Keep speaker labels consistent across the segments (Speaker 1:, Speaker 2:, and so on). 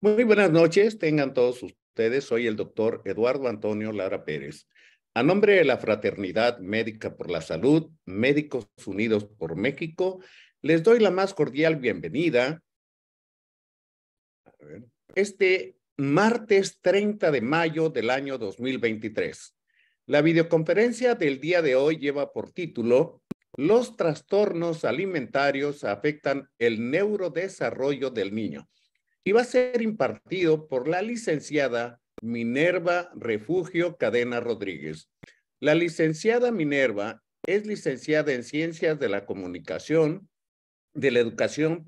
Speaker 1: Muy buenas noches, tengan todos ustedes. Soy el doctor Eduardo Antonio Lara Pérez. A nombre de la Fraternidad Médica por la Salud, Médicos Unidos por México, les doy la más cordial bienvenida. Este martes 30 de mayo del año 2023. La videoconferencia del día de hoy lleva por título: Los trastornos alimentarios afectan el neurodesarrollo del niño, y va a ser impartido por la licenciada Minerva Refugio Cadena Rodríguez. La licenciada Minerva es licenciada en Ciencias de la Comunicación, de la Educación,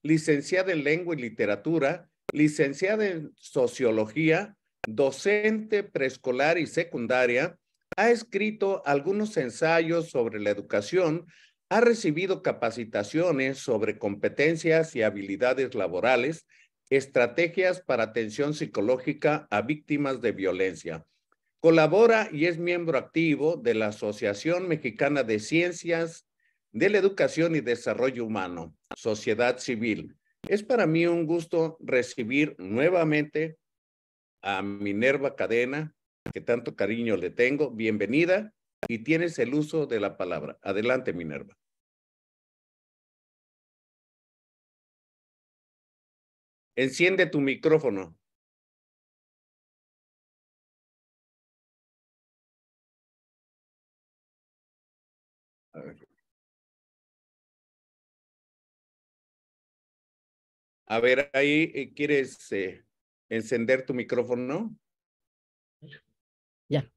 Speaker 1: licenciada en Lengua y Literatura, licenciada en Sociología, docente preescolar y secundaria. Ha escrito algunos ensayos sobre la educación, ha recibido capacitaciones sobre competencias y habilidades laborales, estrategias para atención psicológica a víctimas de violencia. Colabora y es miembro activo de la Asociación Mexicana de Ciencias de la Educación y Desarrollo Humano, Sociedad Civil. Es para mí un gusto recibir nuevamente a Minerva Cadena, que tanto cariño le tengo. Bienvenida y tienes el uso de la palabra. Adelante, Minerva. Enciende tu micrófono. A ver, ahí, ¿quieres encender tu micrófono?
Speaker 2: Ya,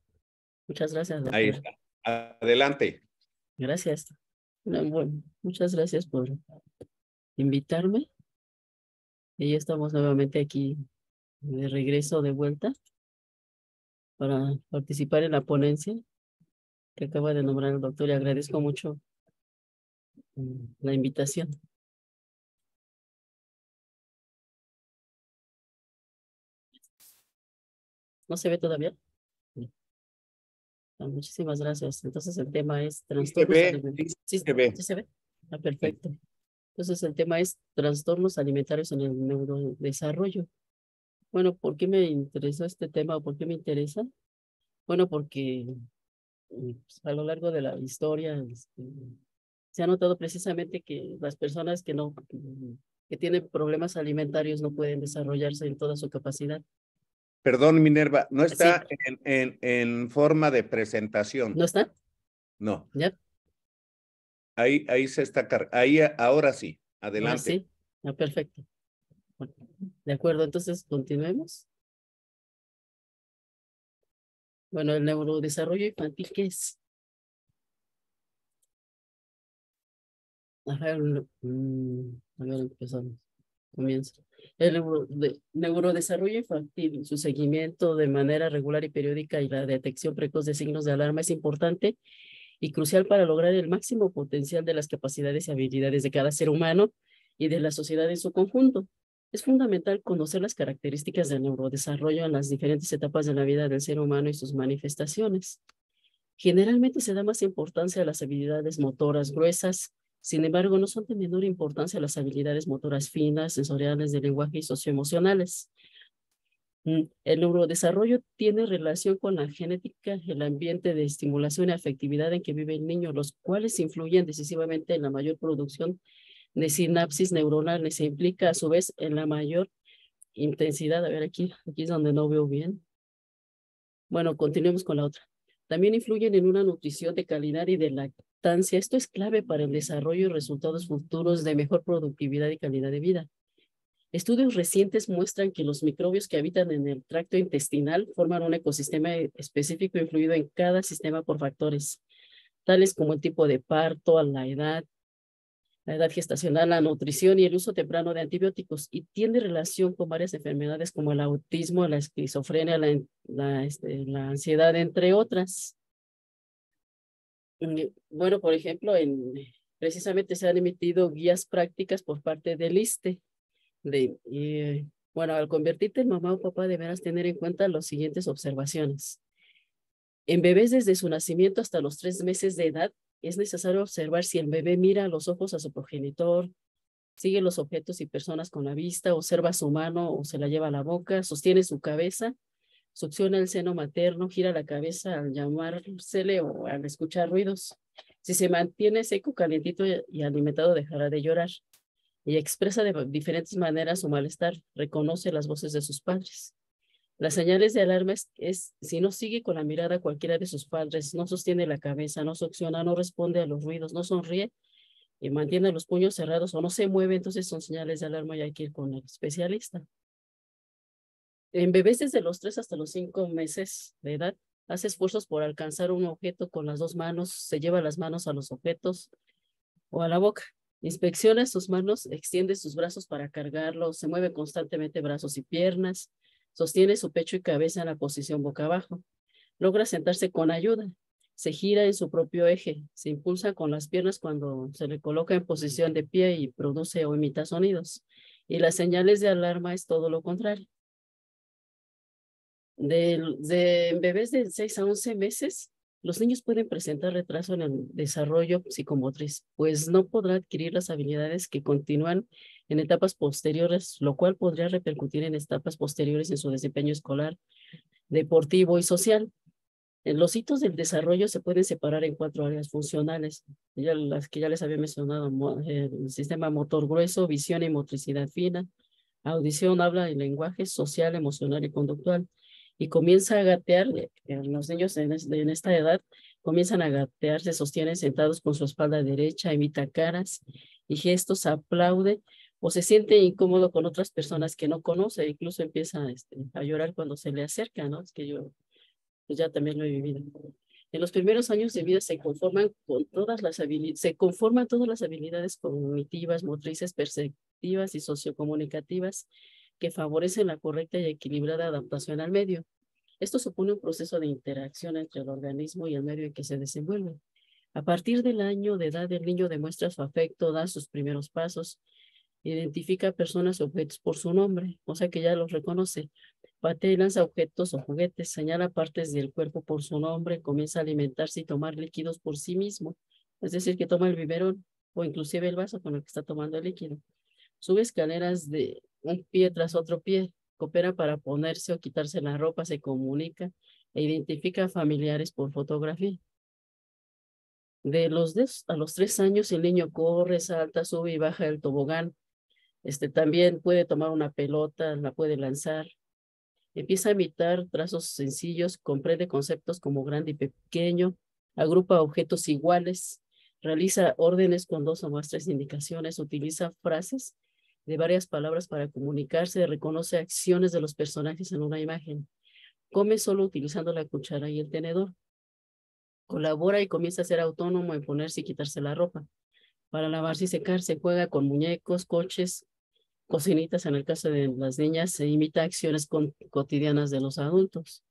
Speaker 2: muchas gracias,
Speaker 1: Ahí
Speaker 2: doctora.
Speaker 1: está. Adelante.
Speaker 2: Gracias. Bueno, muchas gracias por invitarme. Y ya estamos nuevamente aquí de regreso, de vuelta, para participar en la ponencia que acaba de nombrar el doctor, y agradezco mucho la invitación. ¿No se ve todavía? Muchísimas gracias. Entonces el tema es
Speaker 1: Sí se
Speaker 2: trastornos
Speaker 1: ve,
Speaker 2: alimentarios.
Speaker 1: sí se ve.
Speaker 2: ¿Sí se ve?
Speaker 1: Sí.
Speaker 2: Perfecto. Entonces el tema es trastornos alimentarios en el neurodesarrollo. Bueno, ¿por qué me interesó este tema o por qué me interesa? Bueno, porque pues, a lo largo de la historia se ha notado precisamente que las personas que tienen problemas alimentarios no pueden desarrollarse en toda su capacidad.
Speaker 1: Perdón, Minerva, no
Speaker 2: Sí,
Speaker 1: está en forma de presentación.
Speaker 2: ¿no están?
Speaker 1: No,
Speaker 2: ¿Ya?
Speaker 1: ahí se está ahí ahora sí.
Speaker 2: Ahora
Speaker 1: Adelante.
Speaker 2: sí. Perfecto. Bueno, de acuerdo, entonces continuemos. Bueno, el neurodesarrollo infantil, ¿qué es? A ver, empezamos. Comienzo. El neurodesarrollo infantil, su seguimiento de manera regular y periódica y la detección precoz de signos de alarma es importante y crucial para lograr el máximo potencial de las capacidades y habilidades de cada ser humano y de la sociedad en su conjunto. Es fundamental conocer las características del neurodesarrollo en las diferentes etapas de la vida del ser humano y sus manifestaciones. Generalmente se da más importancia a las habilidades motoras gruesas. Sin embargo, no son de menor importancia las habilidades motoras finas, sensoriales, de lenguaje y socioemocionales. El neurodesarrollo tiene relación con la genética, el ambiente de estimulación y afectividad en que vive el niño, los cuales influyen decisivamente en la mayor producción de sinapsis neuronales. Se implica a su vez en la mayor intensidad. A ver, aquí es donde no veo bien. Bueno, continuemos con la otra. También influyen en una nutrición de calidad y de lactancia. Esto es clave para el desarrollo y resultados futuros de mejor productividad y calidad de vida. Estudios recientes muestran que los microbios que habitan en el tracto intestinal forman un ecosistema específico influido en cada sistema por factores, tales como el tipo de parto, la edad gestacional, la nutrición y el uso temprano de antibióticos, y tiene relación con varias enfermedades como el autismo, la esquizofrenia, la ansiedad, entre otras. Bueno, por ejemplo, precisamente se han emitido guías prácticas por parte del ISSSTE. Bueno, al convertirte en mamá o papá deberás tener en cuenta las siguientes observaciones. En bebés desde su nacimiento hasta los 3 meses de edad, es necesario observar si el bebé mira a los ojos a su progenitor, Sigue los objetos y personas con la vista, observa su mano o se la lleva a la boca, sostiene su cabeza, succiona el seno materno, gira la cabeza al llamársele o al escuchar ruidos. Si se mantiene seco, calientito y alimentado, dejará de llorar. Y expresa de diferentes maneras su malestar, reconoce las voces de sus padres. Las señales de alarma es si no sigue con la mirada a cualquiera de sus padres, no sostiene la cabeza, no succiona, no responde a los ruidos, no sonríe y mantiene los puños cerrados o no se mueve, entonces son señales de alarma y hay que ir con el especialista. En bebés desde los 3 hasta los 5 meses de edad, hace esfuerzos por alcanzar un objeto con las 2 manos, se lleva las manos a los objetos o a la boca. Inspecciona sus manos, extiende sus brazos para cargarlos, se mueve constantemente brazos y piernas, sostiene su pecho y cabeza en la posición boca abajo. Logra sentarse con ayuda, se gira en su propio eje, se impulsa con las piernas cuando se le coloca en posición de pie y produce o imita sonidos. Y las señales de alarma es todo lo contrario. De bebés de 6 a 11 meses, los niños pueden presentar retraso en el desarrollo psicomotriz, pues no podrán adquirir las habilidades que continúan en etapas posteriores, lo cual podría repercutir en etapas posteriores en su desempeño escolar, deportivo y social. En los hitos del desarrollo se pueden separar en 4 áreas funcionales, las que ya les había mencionado: el sistema motor grueso, visión y motricidad fina, audición, habla y lenguaje, social, emocional y conductual. Y comienza a gatear, los niños en esta edad comienzan a gatear, se sostienen sentados con su espalda derecha, imita caras y gestos, aplaude o se siente incómodo con otras personas que no conoce, incluso empieza a llorar cuando se le acerca, ¿no? Es que yo pues ya también lo he vivido. En los primeros años de vida se conforman todas las habilidades cognitivas, motrices, perceptivas y sociocomunicativas que favorecen la correcta y equilibrada adaptación al medio. Esto supone un proceso de interacción entre el organismo y el medio en que se desenvuelve. A partir del año de edad, el niño demuestra su afecto, da sus primeros pasos, identifica personas y objetos por su nombre, o sea que ya los reconoce. Patea y lanza objetos o juguetes, señala partes del cuerpo por su nombre, comienza a alimentarse y tomar líquidos por sí mismo, es decir, que toma el biberón o inclusive el vaso con el que está tomando el líquido. Sube escaleras de un pie tras otro pie, coopera para ponerse o quitarse la ropa, se comunica e identifica a familiares por fotografía. De los 10 a los 3 años, el niño corre, salta, sube y baja el tobogán. También puede tomar una pelota, la puede lanzar. Empieza a imitar trazos sencillos, comprende conceptos como grande y pequeño, agrupa objetos iguales, realiza órdenes con 2 o más 3 indicaciones, utiliza frases de varias palabras para comunicarse, reconoce acciones de los personajes en una imagen, come solo utilizando la cuchara y el tenedor, colabora y comienza a ser autónomo en ponerse y quitarse la ropa. Para lavarse y secarse, juega con muñecos, coches, cocinitas en el caso de las niñas, se imita acciones cotidianas de los adultos.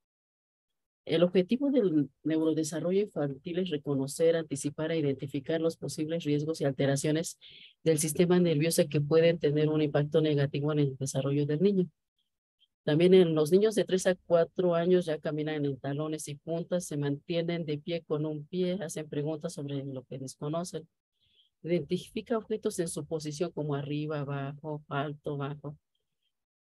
Speaker 2: El objetivo del neurodesarrollo infantil es reconocer, anticipar e identificar los posibles riesgos y alteraciones del sistema nervioso que pueden tener un impacto negativo en el desarrollo del niño. También en los niños de 3 a 4 años ya caminan en talones y puntas, se mantienen de pie con un pie, hacen preguntas sobre lo que desconocen. Identifica objetos en su posición como arriba, abajo, alto, bajo.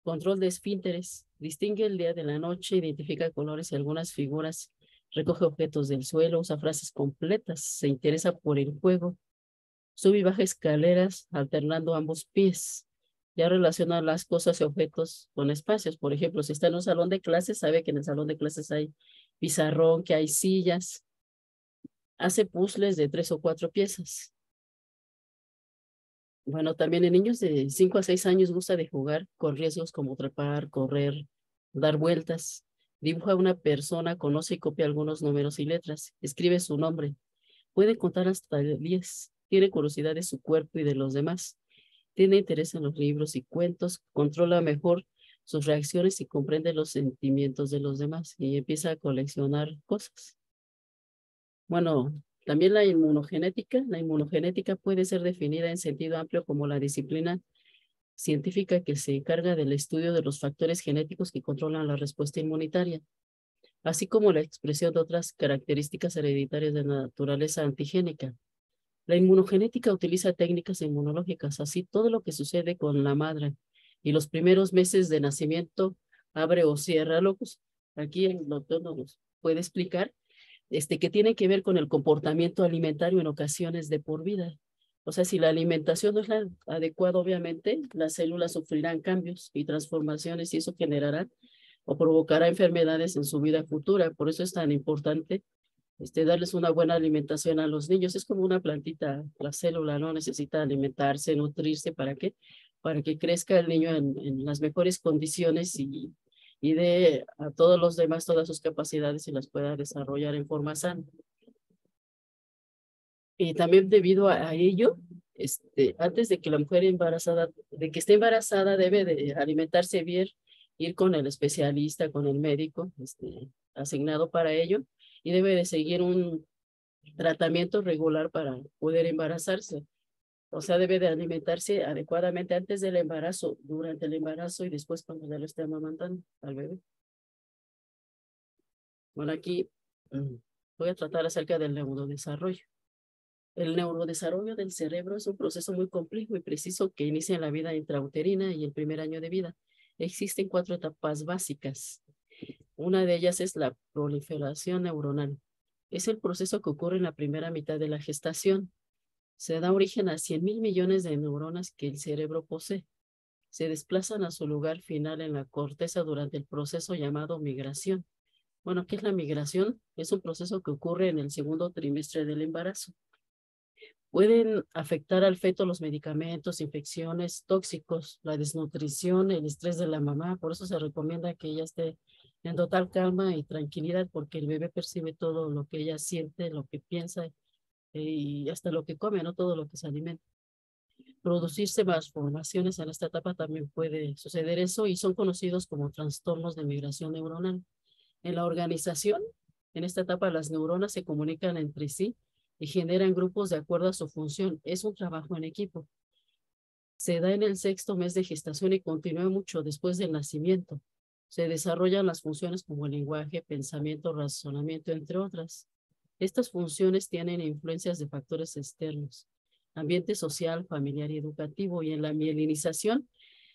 Speaker 2: Control de esfínteres. Distingue el día de la noche, identifica colores y algunas figuras. Recoge objetos del suelo, usa frases completas, se interesa por el juego. Sube y baja escaleras alternando ambos pies. Ya relaciona las cosas y objetos con espacios. Por ejemplo, si está en un salón de clases, sabe que en el salón de clases hay pizarrón, que hay sillas. Hace puzzles de 3 o 4 piezas. Bueno, también en niños de 5 a 6 años gusta de jugar con riesgos como trepar, correr, dar vueltas. Dibuja una persona, conoce y copia algunos números y letras. Escribe su nombre. Puede contar hasta 10. Tiene curiosidad de su cuerpo y de los demás. Tiene interés en los libros y cuentos. Controla mejor sus reacciones y comprende los sentimientos de los demás. Y empieza a coleccionar cosas. Bueno, también la inmunogenética puede ser definida en sentido amplio como la disciplina científica que se encarga del estudio de los factores genéticos que controlan la respuesta inmunitaria, así como la expresión de otras características hereditarias de naturaleza antigénica. La inmunogenética utiliza técnicas inmunológicas, así todo lo que sucede con la madre y los primeros meses de nacimiento, abre o cierra locos. Aquí el doctor nos puede explicar que tiene que ver con el comportamiento alimentario en ocasiones de por vida. O sea, si la alimentación no es la adecuada, obviamente, las células sufrirán cambios y transformaciones y eso generará o provocará enfermedades en su vida futura. Por eso es tan importante darles una buena alimentación a los niños. Es como una plantita, la célula, ¿no? Necesita alimentarse, nutrirse, ¿para qué? Para que crezca el niño en las mejores condiciones y dé a todos los demás todas sus capacidades y las pueda desarrollar en forma sana. Y también debido a ello, antes de que la mujer embarazada, de que esté embarazada, debe de alimentarse bien, ir con el especialista, con el médico, asignado para ello, y debe de seguir un tratamiento regular para poder embarazarse. O sea, debe de alimentarse adecuadamente antes del embarazo, durante el embarazo y después cuando ya lo esté amamantando al bebé. Bueno, aquí voy a tratar acerca del neurodesarrollo. El neurodesarrollo del cerebro es un proceso muy complejo y preciso que inicia en la vida intrauterina y el primer año de vida. Existen 4 etapas básicas. Una de ellas es la proliferación neuronal. Es el proceso que ocurre en la primera mitad de la gestación. Se da origen a 100.000 millones de neuronas que el cerebro posee. Se desplazan a su lugar final en la corteza durante el proceso llamado migración. Bueno, ¿qué es la migración? Es un proceso que ocurre en el segundo trimestre del embarazo. Pueden afectar al feto los medicamentos, infecciones, tóxicos, la desnutrición, el estrés de la mamá. Por eso se recomienda que ella esté en total calma y tranquilidad porque el bebé percibe todo lo que ella siente, lo que piensa y hasta lo que come, no todo lo que se alimenta. Producirse malformaciones en esta etapa también puede suceder eso y son conocidos como trastornos de migración neuronal. En la organización, en esta etapa las neuronas se comunican entre sí y generan grupos de acuerdo a su función. Es un trabajo en equipo. Se da en el 6º mes de gestación y continúa mucho después del nacimiento. Se desarrollan las funciones como el lenguaje, pensamiento, razonamiento, entre otras. Estas funciones tienen influencias de factores externos, ambiente social, familiar y educativo, y en la mielinización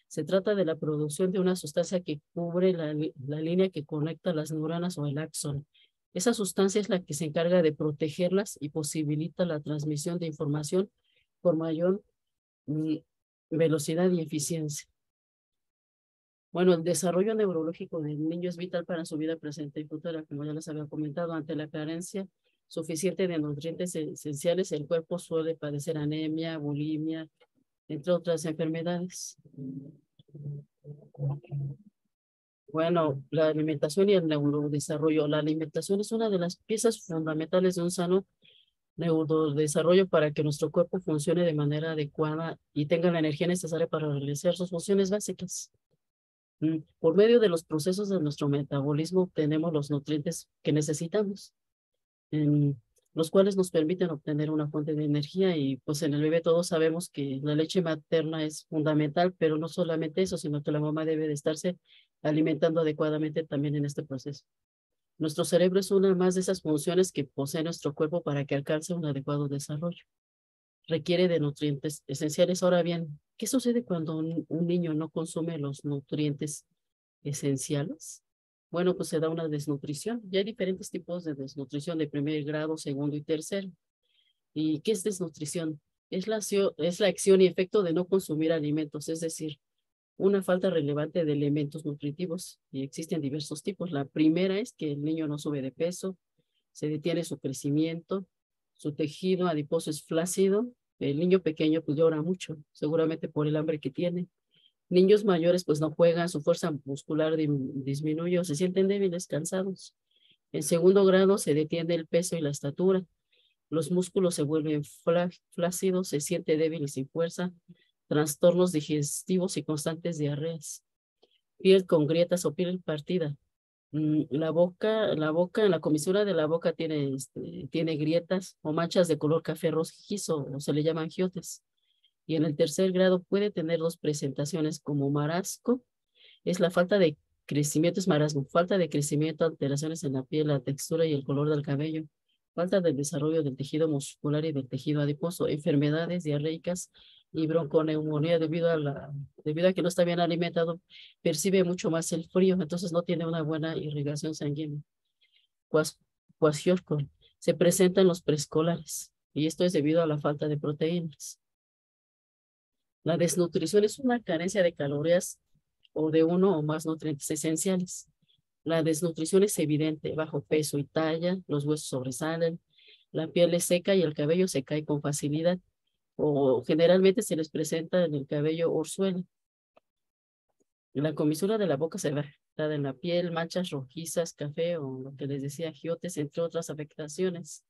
Speaker 2: se trata de la producción de una sustancia que cubre la línea que conecta las neuronas o el axón. Esa sustancia es la que se encarga de protegerlas y posibilita la transmisión de información por mayor velocidad y eficiencia. Bueno, el desarrollo neurológico del niño es vital para su vida presente y futura, como ya les había comentado. Ante la carencia suficiente de nutrientes esenciales, el cuerpo suele padecer anemia, bulimia, entre otras enfermedades. Bueno, la alimentación y el neurodesarrollo. La alimentación es una de las piezas fundamentales de un sano neurodesarrollo para que nuestro cuerpo funcione de manera adecuada y tenga la energía necesaria para realizar sus funciones básicas. Por medio de los procesos de nuestro metabolismo obtenemos los nutrientes que necesitamos, los cuales nos permiten obtener una fuente de energía y pues en el bebé todos sabemos que la leche materna es fundamental, pero no solamente eso, sino que la mamá debe de estarse alimentando adecuadamente también en este proceso. Nuestro cerebro es una más de esas funciones que posee nuestro cuerpo para que alcance un adecuado desarrollo. Requiere de nutrientes esenciales. Ahora bien, ¿qué sucede cuando un niño no consume los nutrientes esenciales? Bueno, pues se da una desnutrición. Ya hay diferentes tipos de desnutrición de primer grado, segundo y tercero. ¿Y qué es desnutrición? Es la acción y efecto de no consumir alimentos, es decir, una falta relevante de elementos nutritivos. Y existen diversos tipos. La primera es que el niño no sube de peso, se detiene su crecimiento, su tejido adiposo es flácido. El niño pequeño pues llora mucho, seguramente por el hambre que tiene. Niños mayores pues no juegan, su fuerza muscular disminuye o se sienten débiles, cansados. En segundo grado se detiene el peso y la estatura. Los músculos se vuelven flácidos, se siente débil y sin fuerza. Trastornos digestivos y constantes diarreas. Piel con grietas o piel partida. La boca, en la comisura de la boca tiene grietas o manchas de color café rojizo o se le llaman giotes. Y en el tercer grado puede tener 2 presentaciones como marasco, es la falta de crecimiento, es marasmo, falta de crecimiento, alteraciones en la piel, la textura y el color del cabello. falta del desarrollo del tejido muscular y del tejido adiposo, enfermedades diarreicas y bronconeumonía debido a que no está bien alimentado, percibe mucho más el frío, entonces no tiene una buena irrigación sanguínea. Kwashiorkor se presenta en los preescolares y esto es debido a la falta de proteínas. La desnutrición es una carencia de calorías o de uno o más nutrientes esenciales. La desnutrición es evidente, bajo peso y talla, los huesos sobresalen, la piel es seca y el cabello se cae con facilidad, o generalmente se les presenta en el cabello orzuelo. La comisura de la boca se ve en la piel, manchas rojizas, café o lo que les decía, giotes, entre otras afectaciones,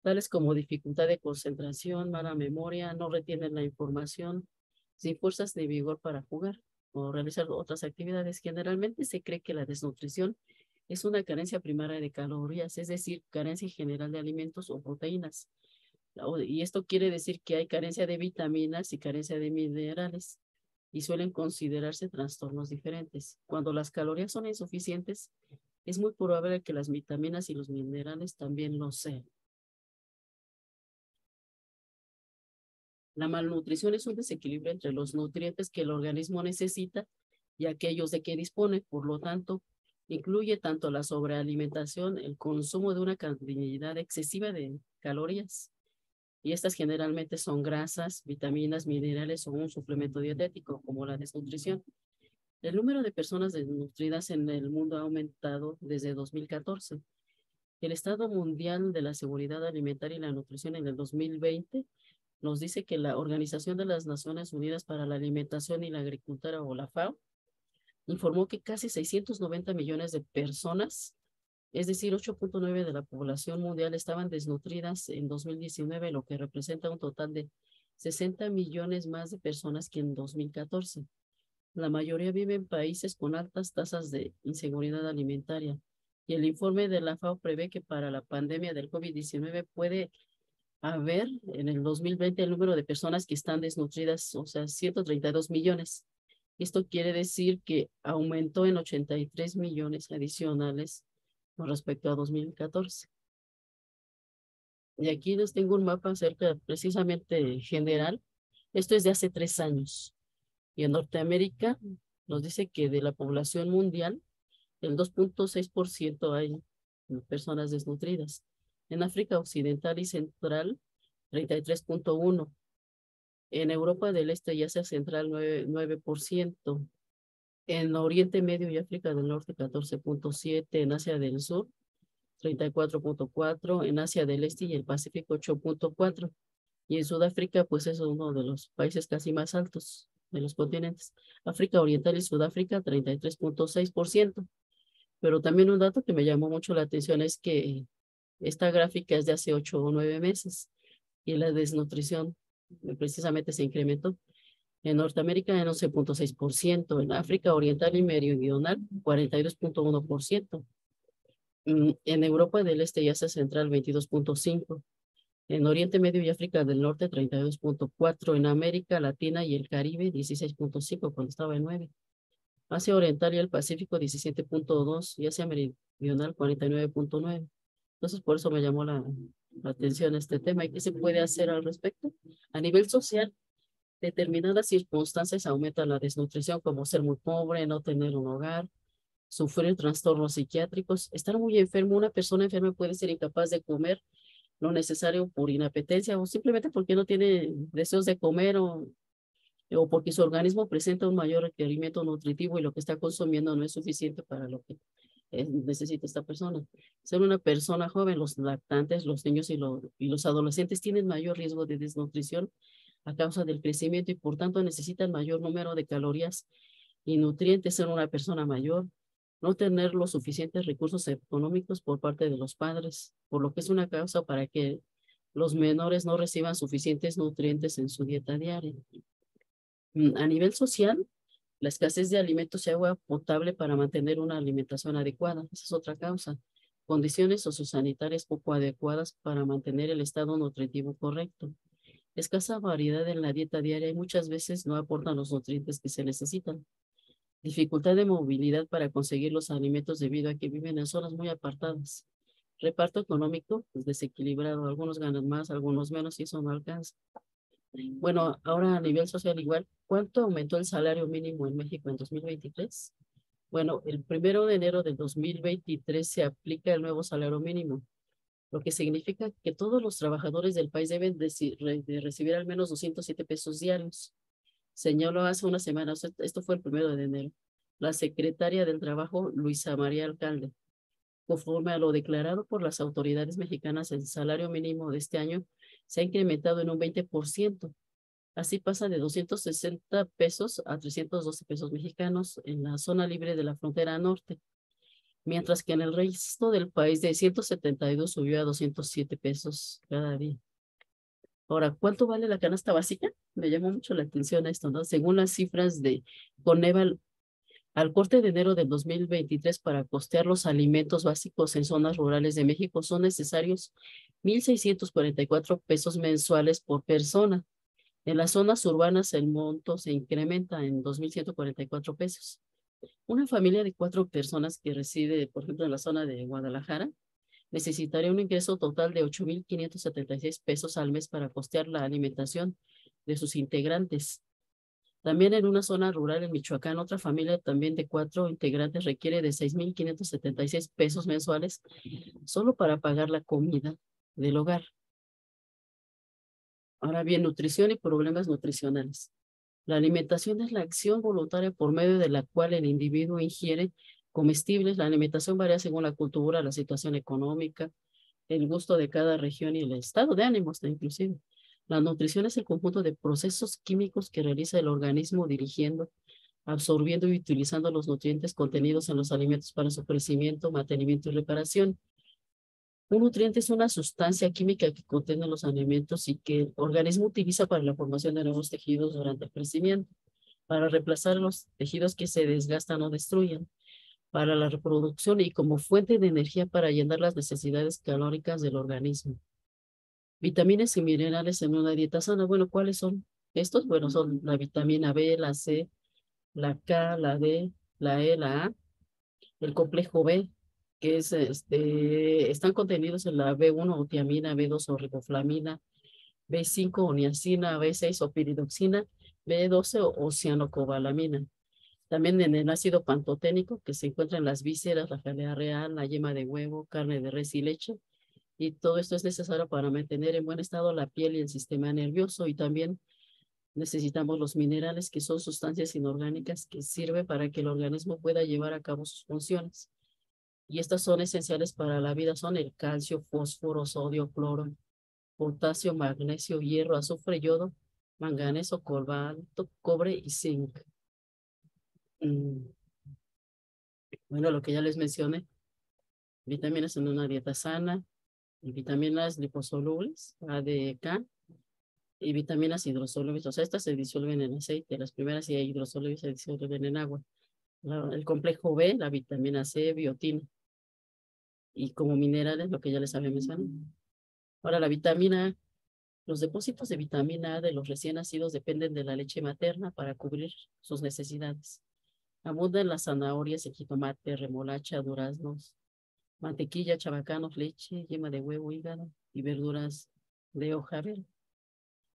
Speaker 2: tales como dificultad de concentración, mala memoria, no retienen la información, sin fuerzas ni vigor para jugar o realizar otras actividades. Generalmente se cree que la desnutrición es una carencia primaria de calorías, es decir, carencia general de alimentos o proteínas. Y esto quiere decir que hay carencia de vitaminas y carencia de minerales y suelen considerarse trastornos diferentes. Cuando las calorías son insuficientes, es muy probable que las vitaminas y los minerales también lo sean. La malnutrición es un desequilibrio entre los nutrientes que el organismo necesita y aquellos de que dispone. Por lo tanto, incluye tanto la sobrealimentación, el consumo de una cantidad excesiva de calorías, y estas generalmente son grasas, vitaminas, minerales o un suplemento dietético, como la desnutrición. El número de personas desnutridas en el mundo ha aumentado desde 2014. El Estado Mundial de la Seguridad Alimentaria y la Nutrición en el 2020 nos dice que la Organización de las Naciones Unidas para la Alimentación y la Agricultura, o la FAO, informó que casi 690 millones de personas, es decir, 8.9% de la población mundial, estaban desnutridas en 2019, lo que representa un total de 60 millones más de personas que en 2014. La mayoría vive en países con altas tasas de inseguridad alimentaria, y el informe de la FAO prevé que para la pandemia del COVID-19 puede haber en el 2020 el número de personas que están desnutridas, o sea, 132 millones. Esto quiere decir que aumentó en 83 millones adicionales con respecto a 2014. Y aquí les tengo un mapa acerca precisamente general. Esto es de hace 3 años. Y en Norteamérica nos dice que de la población mundial, el 2.6% hay personas desnutridas. En África Occidental y Central, 33.1%. En Europa del Este y Asia Central, 9%. En Oriente Medio y África del Norte, 14.7%. En Asia del Sur, 34.4%. En Asia del Este y el Pacífico, 8.4%. Y en Sudáfrica, pues es uno de los países casi más altos de los continentes. África Oriental y Sudáfrica, 33.6%. Pero también un dato que me llamó mucho la atención es que esta gráfica es de hace 8 o 9 meses y la desnutrición precisamente se incrementó. En Norteamérica en 11.6%, en África Oriental y Meridional 42.1%, en Europa del Este y Asia Central 22.5%, en Oriente Medio y África del Norte 32.4%, en América Latina y el Caribe 16.5% cuando estaba en 9%. Asia Oriental y el Pacífico 17.2% y Asia Meridional 49.9%. Entonces, por eso me llamó la atención este tema. ¿Y qué se puede hacer al respecto? A nivel social, determinadas circunstancias aumentan la desnutrición, como ser muy pobre, no tener un hogar, sufrir trastornos psiquiátricos, estar muy enfermo. Una persona enferma puede ser incapaz de comer lo necesario por inapetencia o simplemente porque no tiene deseos de comer o porque su organismo presenta un mayor requerimiento nutritivo y lo que está consumiendo no es suficiente para lo que necesita esta persona. Ser una persona joven, los lactantes, los niños y los adolescentes tienen mayor riesgo de desnutrición a causa del crecimiento y por tanto necesitan mayor número de calorías y nutrientes. Ser una persona mayor, no tener los suficientes recursos económicos por parte de los padres, por lo que es una causa para que los menores no reciban suficientes nutrientes en su dieta diaria. A nivel social, la escasez de alimentos y agua potable para mantener una alimentación adecuada, esa es otra causa. Condiciones sociosanitarias poco adecuadas para mantener el estado nutritivo correcto. Escasa variedad en la dieta diaria y muchas veces no aportan los nutrientes que se necesitan. Dificultad de movilidad para conseguir los alimentos debido a que viven en zonas muy apartadas. Reparto económico, pues desequilibrado. Algunos ganan más, algunos menos y eso no alcanza. Bueno, ahora a nivel social igual, ¿cuánto aumentó el salario mínimo en México en 2023? Bueno, el 1 de enero del 2023 se aplica el nuevo salario mínimo, lo que significa que todos los trabajadores del país deben de recibir al menos 207 pesos diarios. Señaló hace una semana, o sea, esto fue el 1 de enero, la secretaria del Trabajo, Luisa María Alcalde. Conforme a lo declarado por las autoridades mexicanas, el salario mínimo de este año se ha incrementado en un 20%. Así pasa de 260 pesos a 312 pesos mexicanos en la zona libre de la frontera norte, mientras que en el resto del país de 172 subió a 207 pesos cada día. Ahora, ¿cuánto vale la canasta básica? Me llamó mucho la atención esto, ¿no? Según las cifras de Coneval, al corte de enero del 2023 para costear los alimentos básicos en zonas rurales de México son necesarios 1,644 pesos mensuales por persona. En las zonas urbanas el monto se incrementa en 2,144 pesos. Una familia de 4 personas que reside, por ejemplo, en la zona de Guadalajara, necesitaría un ingreso total de 8,576 pesos al mes para costear la alimentación de sus integrantes. También en una zona rural en Michoacán, otra familia también de 4 integrantes requiere de 6,576 pesos mensuales solo para pagar la comida del hogar. Ahora bien, nutrición y problemas nutricionales. La alimentación es la acción voluntaria por medio de la cual el individuo ingiere comestibles. La alimentación varía según la cultura, la situación económica, el gusto de cada región y el estado de ánimos, inclusive. La nutrición es el conjunto de procesos químicos que realiza el organismo dirigiendo, absorbiendo y utilizando los nutrientes contenidos en los alimentos para su crecimiento, mantenimiento y reparación. Un nutriente es una sustancia química que contiene los alimentos y que el organismo utiliza para la formación de nuevos tejidos durante el crecimiento, para reemplazar los tejidos que se desgastan o destruyen, para la reproducción y como fuente de energía para llenar las necesidades calóricas del organismo. Vitaminas y minerales en una dieta sana. Bueno, ¿cuáles son estos? Bueno, son la vitamina B, la C, la K, la D, la E, la A, el complejo B, que es están contenidos en la B1 o tiamina, B2 o riboflavina, B5 o niacina, B6 o piridoxina, B12 o cianocobalamina. También en el ácido pantoténico que se encuentra en las vísceras, la jalea real, la yema de huevo, carne de res y leche. Y todo esto es necesario para mantener en buen estado la piel y el sistema nervioso. Y también necesitamos los minerales, que son sustancias inorgánicas que sirven para que el organismo pueda llevar a cabo sus funciones. Y estas son esenciales para la vida. Son el calcio, fósforo, sodio, cloro, potasio, magnesio, hierro, azufre, yodo, manganeso, cobalto, cobre y zinc. Bueno, lo que ya les mencioné, vitaminas en una dieta sana, y vitaminas liposolubles, A, D, E, K, y vitaminas hidrosolubles. O sea, estas se disuelven en aceite, las primeras y hidrosolubles se disuelven en agua. El complejo B, la vitamina C, biotina, y como minerales, lo que ya les había mencionado. Ahora, la vitamina A. Los depósitos de vitamina A de los recién nacidos dependen de la leche materna para cubrir sus necesidades. Abundan las zanahorias, el jitomate, remolacha, duraznos, mantequilla, chabacanos, leche, yema de huevo, hígado y verduras de hoja verde.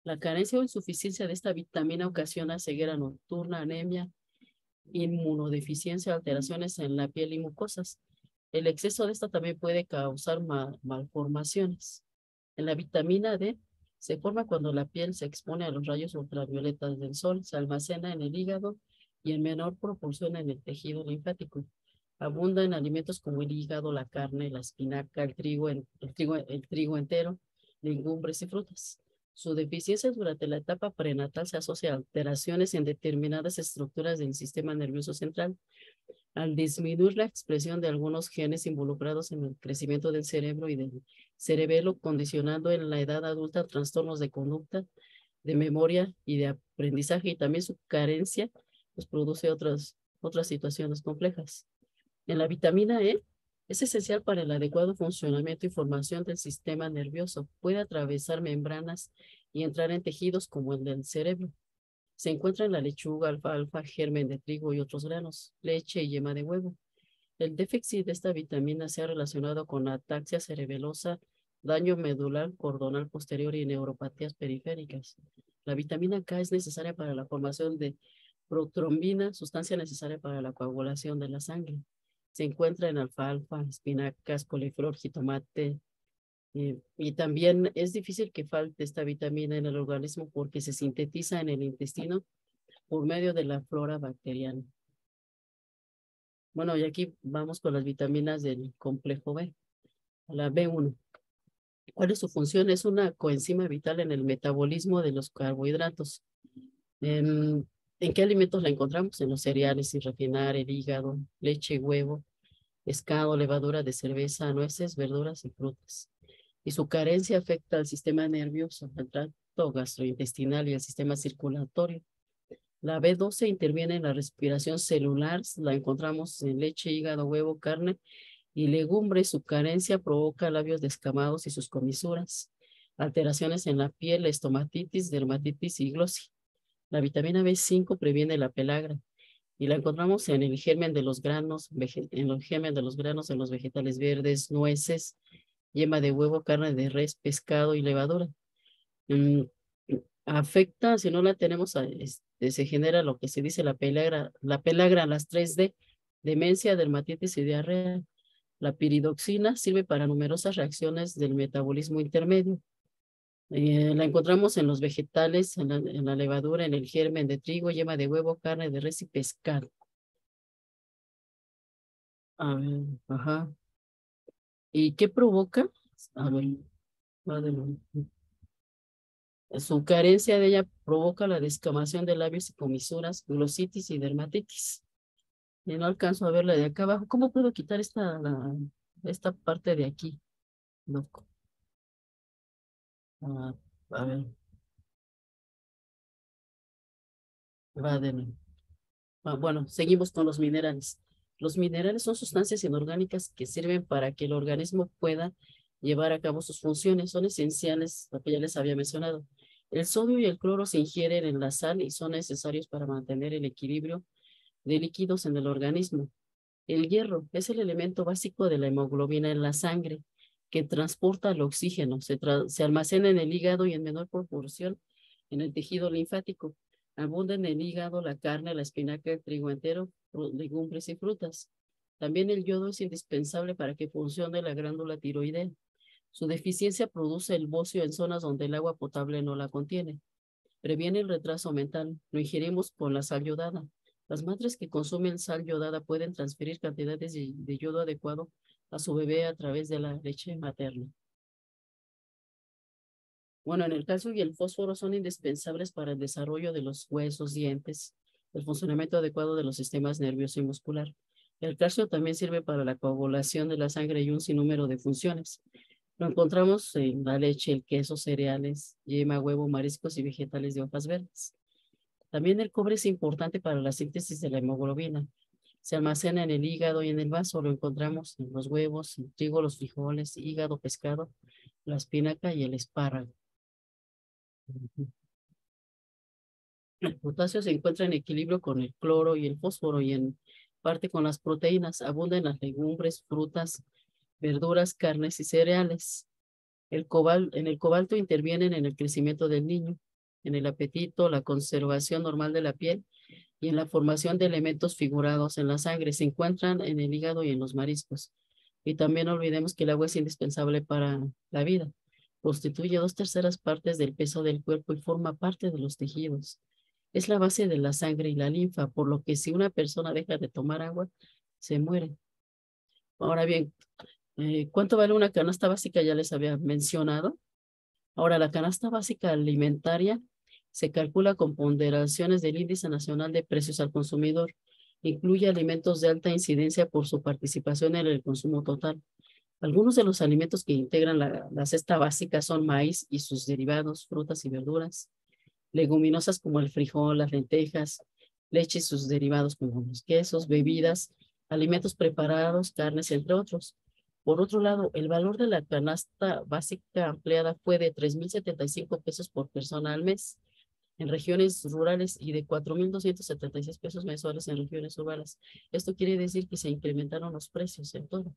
Speaker 2: La carencia o insuficiencia de esta vitamina ocasiona ceguera nocturna, anemia, inmunodeficiencia, alteraciones en la piel y mucosas. El exceso de esta también puede causar malformaciones. En la vitamina D se forma cuando la piel se expone a los rayos ultravioletas del sol, se almacena en el hígado y en menor proporción en el tejido linfático. Abunda en alimentos como el hígado, la carne, la espinaca, el trigo entero, legumbres y frutas. Su deficiencia durante la etapa prenatal se asocia a alteraciones en determinadas estructuras del sistema nervioso central, al disminuir la expresión de algunos genes involucrados en el crecimiento del cerebro y del cerebelo, condicionando en la edad adulta trastornos de conducta, de memoria y de aprendizaje, y también su carencia pues, produce otras situaciones complejas. En la vitamina E es esencial para el adecuado funcionamiento y formación del sistema nervioso. Puede atravesar membranas y entrar en tejidos como el del cerebro. Se encuentra en la lechuga, alfalfa, germen de trigo y otros granos, leche y yema de huevo. El déficit de esta vitamina se ha relacionado con ataxia cerebelosa, daño medular cordonal posterior y neuropatías periféricas. La vitamina K es necesaria para la formación de protrombina, sustancia necesaria para la coagulación de la sangre. Se encuentra en alfalfa, espinacas, coliflor, jitomate, y también es difícil que falte esta vitamina en el organismo porque se sintetiza en el intestino por medio de la flora bacteriana. Bueno, y aquí vamos con las vitaminas del complejo B. La B1. ¿Cuál es su función? Es una coenzima vital en el metabolismo de los carbohidratos. ¿En qué alimentos la encontramos? En los cereales sin refinar, el hígado, leche, huevo, pescado, levadura de cerveza, nueces, verduras y frutas. Y su carencia afecta al sistema nervioso, al tracto gastrointestinal y al sistema circulatorio. La B12 interviene en la respiración celular, la encontramos en leche, hígado, huevo, carne y legumbres. Su carencia provoca labios descamados y sus comisuras, alteraciones en la piel, estomatitis, dermatitis y glosis. La vitamina B5 previene la pelagra y la encontramos en el germen de los granos, en los vegetales verdes, nueces, yema de huevo, carne de res, pescado y levadura. Afecta, si no la tenemos, se genera lo que se dice la pelagra, las 3D, demencia, dermatitis y diarrea. La piridoxina sirve para numerosas reacciones del metabolismo intermedio. La encontramos en los vegetales, en la levadura, en el germen de trigo, yema de huevo, carne de res y pescado. A ver, ajá. ¿Y qué provoca? A ver, su carencia de ella provoca la descamación de labios y comisuras, glositis y dermatitis. Y no alcanzo a verla de acá abajo. ¿Cómo puedo quitar esta parte de aquí, loco? A ver, va de nuevo. Bueno, seguimos con los minerales. Los minerales son sustancias inorgánicas que sirven para que el organismo pueda llevar a cabo sus funciones. Son esenciales, lo que ya les había mencionado. El sodio y el cloro se ingieren en la sal y son necesarios para mantener el equilibrio de líquidos en el organismo. El hierro es el elemento básico de la hemoglobina en la sangre, que transporta el oxígeno. Se almacena en el hígado y en menor proporción en el tejido linfático. Abunda en el hígado la carne, la espinaca, el trigo entero, legumbres y frutas. También el yodo es indispensable para que funcione la glándula tiroidea. Su deficiencia produce el bocio en zonas donde el agua potable no la contiene. Previene el retraso mental. Lo ingerimos con la sal yodada. Las madres que consumen sal yodada pueden transferir cantidades de yodo adecuado a su bebé a través de la leche materna. Bueno, en el calcio y el fósforo son indispensables para el desarrollo de los huesos, dientes, el funcionamiento adecuado de los sistemas nervioso y muscular. El calcio también sirve para la coagulación de la sangre y un sinnúmero de funciones. Lo encontramos en la leche, el queso, cereales, yema, huevo, mariscos y vegetales de hojas verdes. También el cobre es importante para la síntesis de la hemoglobina. Se almacena en el hígado y en el vaso. Lo encontramos en los huevos, el trigo, los frijoles, hígado, pescado, la espinaca y el espárrago. El potasio se encuentra en equilibrio con el cloro y el fósforo y en parte con las proteínas. Abunda en las legumbres, frutas, verduras, carnes y cereales. En el cobalto intervienen en el crecimiento del niño, en el apetito, la conservación normal de la piel y en la formación de elementos figurados en la sangre. Se encuentran en el hígado y en los mariscos. Y también no olvidemos que el agua es indispensable para la vida. Constituye 2/3 partes del peso del cuerpo y forma parte de los tejidos. Es la base de la sangre y la linfa, por lo que si una persona deja de tomar agua, se muere. Ahora bien, ¿cuánto vale una canasta básica? Ya les había mencionado. Ahora, la canasta básica alimentaria se calcula con ponderaciones del Índice Nacional de Precios al Consumidor. Incluye alimentos de alta incidencia por su participación en el consumo total. Algunos de los alimentos que integran la cesta básica son maíz y sus derivados, frutas y verduras, leguminosas como el frijol, las lentejas, leche y sus derivados como los quesos, bebidas, alimentos preparados, carnes, entre otros. Por otro lado, el valor de la canasta básica ampliada fue de 3,075 pesos por persona al mes. en regiones rurales y de 4,276 pesos mensuales en regiones urbanas. Esto quiere decir que se incrementaron los precios en todo.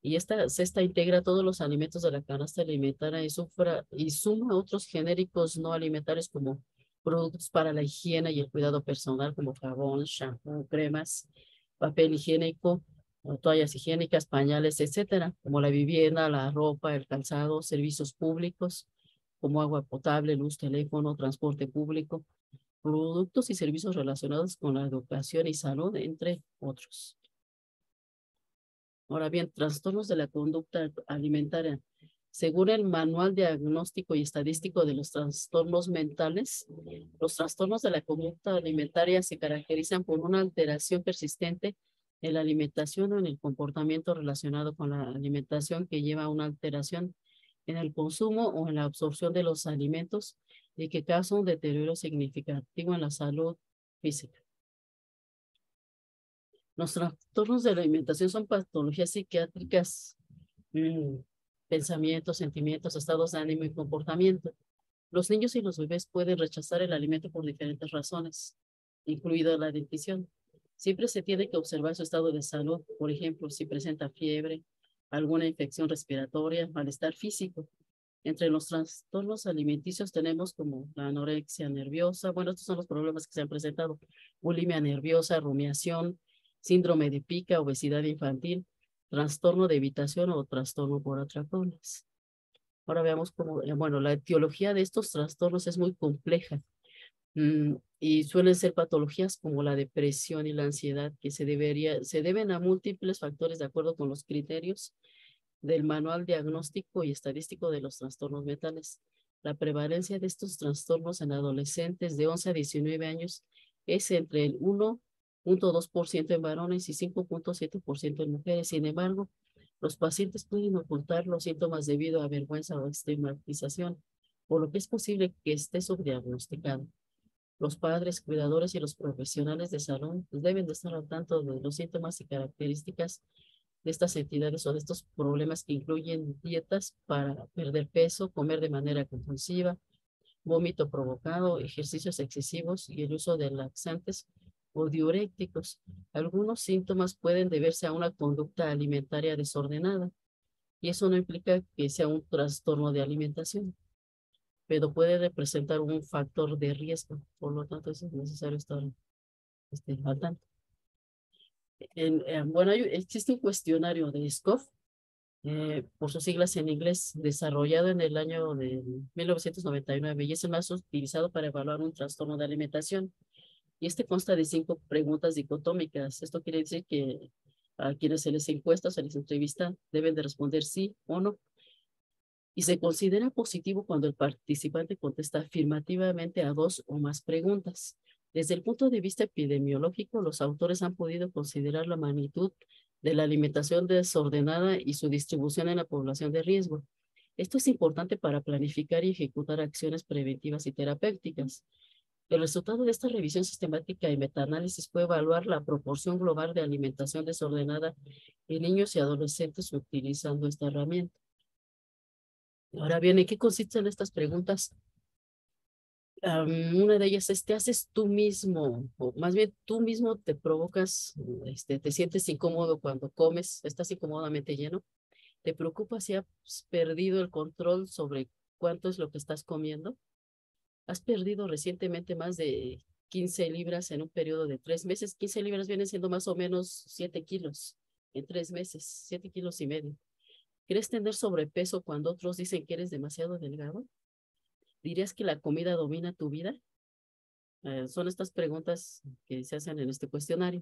Speaker 2: Y esta cesta integra todos los alimentos de la canasta alimentaria y suma otros genéricos no alimentarios como productos para la higiene y el cuidado personal como jabón, shampoo, cremas, papel higiénico, toallas higiénicas, pañales, etcétera, como la vivienda, la ropa, el calzado, servicios públicos como agua potable, luz, teléfono, transporte público, productos y servicios relacionados con la educación y salud, entre otros. Ahora bien, trastornos de la conducta alimentaria. Según el Manual Diagnóstico y Estadístico de los Trastornos Mentales, los trastornos de la conducta alimentaria se caracterizan por una alteración persistente en la alimentación o en el comportamiento relacionado con la alimentación que lleva a una alteración en el consumo o en la absorción de los alimentos y que causa un deterioro significativo en la salud física. Los trastornos de la alimentación son patologías psiquiátricas, pensamientos, sentimientos, estados de ánimo y comportamiento. Los niños y los bebés pueden rechazar el alimento por diferentes razones, incluida la dentición. Siempre se tiene que observar su estado de salud, por ejemplo, si presenta fiebre, alguna infección respiratoria, malestar físico. Entre los trastornos alimenticios tenemos como la anorexia nerviosa, bueno, estos son los problemas que se han presentado, bulimia nerviosa, rumiación, síndrome de pica, obesidad infantil, trastorno de evitación o trastorno por atracones. Ahora veamos cómo, bueno, la etiología de estos trastornos es muy compleja y suelen ser patologías como la depresión y la ansiedad que se deben a múltiples factores de acuerdo con los criterios del Manual Diagnóstico y Estadístico de los Trastornos Mentales. La prevalencia de estos trastornos en adolescentes de 11 a 19 años es entre el 1,2% en varones y 5,7% en mujeres. Sin embargo, los pacientes pueden ocultar los síntomas debido a vergüenza o estigmatización, por lo que es posible que esté subdiagnosticado. Los padres, cuidadores y los profesionales de salud deben de estar al tanto de los síntomas y características de estas entidades o de estos problemas que incluyen dietas para perder peso, comer de manera compulsiva, vómito provocado, ejercicios excesivos y el uso de laxantes o diuréticos. Algunos síntomas pueden deberse a una conducta alimentaria desordenada y eso no implica que sea un trastorno de alimentación, pero puede representar un factor de riesgo. Por lo tanto, es necesario estar al tanto. Bueno, existe un cuestionario de SCOFF, por sus siglas en inglés, desarrollado en el año de 1999 y es el más utilizado para evaluar un trastorno de alimentación. Y este consta de 5 preguntas dicotómicas. Esto quiere decir que a quienes se les encuesta, se les entrevista, deben de responder sí o no. Y se considera positivo cuando el participante contesta afirmativamente a 2 o más preguntas. Desde el punto de vista epidemiológico, los autores han podido considerar la magnitud de la alimentación desordenada y su distribución en la población de riesgo. Esto es importante para planificar y ejecutar acciones preventivas y terapéuticas. El resultado de esta revisión sistemática y metaanálisis fue evaluar la proporción global de alimentación desordenada en niños y adolescentes utilizando esta herramienta. Ahora bien, ¿en qué consisten estas preguntas? Una de ellas es, ¿te haces tú mismo? O más bien, tú mismo te provocas, te sientes incómodo cuando comes, estás incómodamente lleno. ¿Te preocupa si has perdido el control sobre cuánto es lo que estás comiendo? ¿Has perdido recientemente más de 15 libras en un periodo de 3 meses? 15 libras vienen siendo más o menos 7 kilos en 3 meses, 7,5 kilos. ¿Crees tener sobrepeso cuando otros dicen que eres demasiado delgado? ¿Dirías que la comida domina tu vida? Son estas preguntas que se hacen en este cuestionario.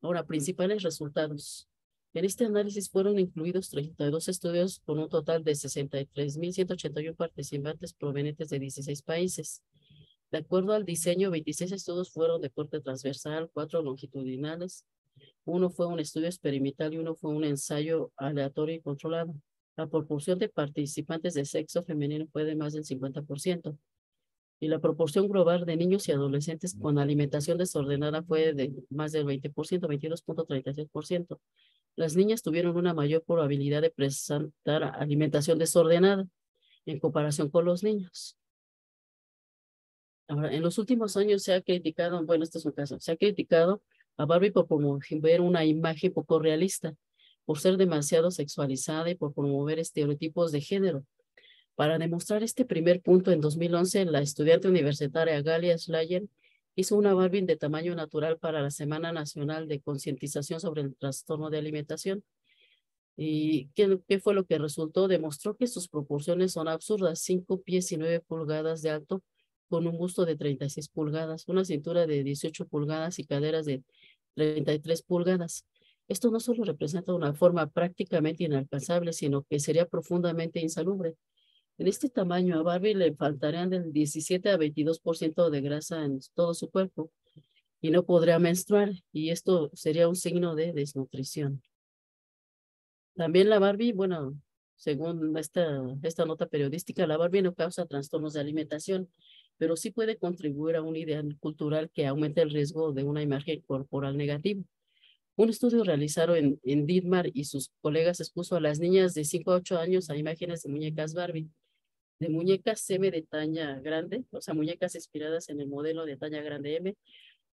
Speaker 2: Ahora, principales resultados. En este análisis fueron incluidos 32 estudios con un total de 63,181 participantes provenientes de 16 países. De acuerdo al diseño, 26 estudios fueron de corte transversal, 4 longitudinales, 1 fue un estudio experimental y 1 fue un ensayo aleatorio y controlado. La proporción de participantes de sexo femenino fue de más del 50%. Y la proporción global de niños y adolescentes con alimentación desordenada fue de más del 20%, 22,36%. Las niñas tuvieron una mayor probabilidad de presentar alimentación desordenada en comparación con los niños. Ahora, en los últimos años se ha criticado, bueno, este es un caso, se ha criticado a Barbie por promover una imagen poco realista, por ser demasiado sexualizada y por promover estereotipos de género. Para demostrar este primer punto, en 2011, la estudiante universitaria Galia Slayer hizo una Barbie de tamaño natural para la Semana Nacional de Concientización sobre el Trastorno de Alimentación. ¿Y qué fue lo que resultó? Demostró que sus proporciones son absurdas: 5 pies y 9 pulgadas de alto, con un busto de 36 pulgadas, una cintura de 18 pulgadas y caderas de 33 pulgadas. Esto no solo representa una forma prácticamente inalcanzable, sino que sería profundamente insalubre. En este tamaño, a Barbie le faltarían del 17 a 22% de grasa en todo su cuerpo y no podría menstruar, y esto sería un signo de desnutrición. También la Barbie, bueno, según esta nota periodística, la Barbie no causa trastornos de alimentación, pero sí puede contribuir a un ideal cultural que aumente el riesgo de una imagen corporal negativa. Un estudio realizado en Dietmar y sus colegas expuso a las niñas de 5 a 8 años a imágenes de muñecas Barbie, de muñecas M de talla grande, o sea, muñecas inspiradas en el modelo de talla grande M,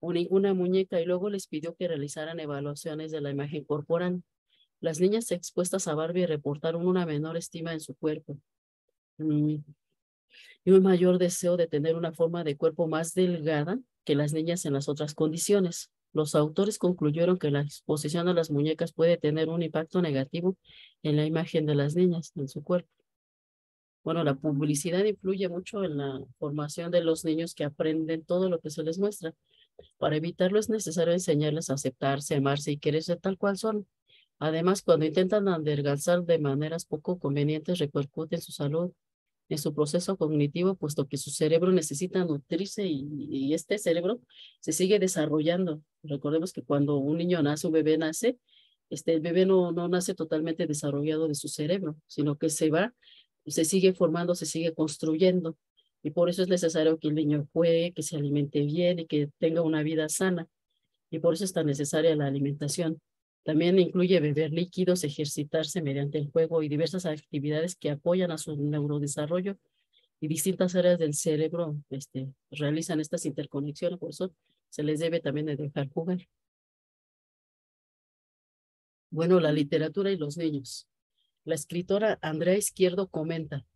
Speaker 2: o ninguna muñeca, y luego les pidió que realizaran evaluaciones de la imagen corporal. Las niñas expuestas a Barbie reportaron una menor estima en su cuerpo, mm, y un mayor deseo de tener una forma de cuerpo más delgada que las niñas en las otras condiciones. Los autores concluyeron que la exposición a las muñecas puede tener un impacto negativo en la imagen de las niñas en su cuerpo. Bueno, la publicidad influye mucho en la formación de los niños, que aprenden todo lo que se les muestra. Para evitarlo es necesario enseñarles a aceptarse, amarse y quererse tal cual son. Además, cuando intentan adelgazar de maneras poco convenientes, repercute en su salud, en su proceso cognitivo, puesto que su cerebro necesita nutrirse, y este cerebro se sigue desarrollando. Recordemos que cuando un niño nace, un bebé nace, el bebé no nace totalmente desarrollado de su cerebro, sino que se sigue formando, se sigue construyendo. Y por eso es necesario que el niño juegue, que se alimente bien y que tenga una vida sana. Y por eso es tan necesaria la alimentación. También incluye beber líquidos, ejercitarse mediante el juego y diversas actividades que apoyan a su neurodesarrollo, y distintas áreas del cerebro realizan estas interconexiones, por eso se les debe también de dejar jugar. Bueno, la literatura y los niños. La escritora Andrea Izquierdo comenta: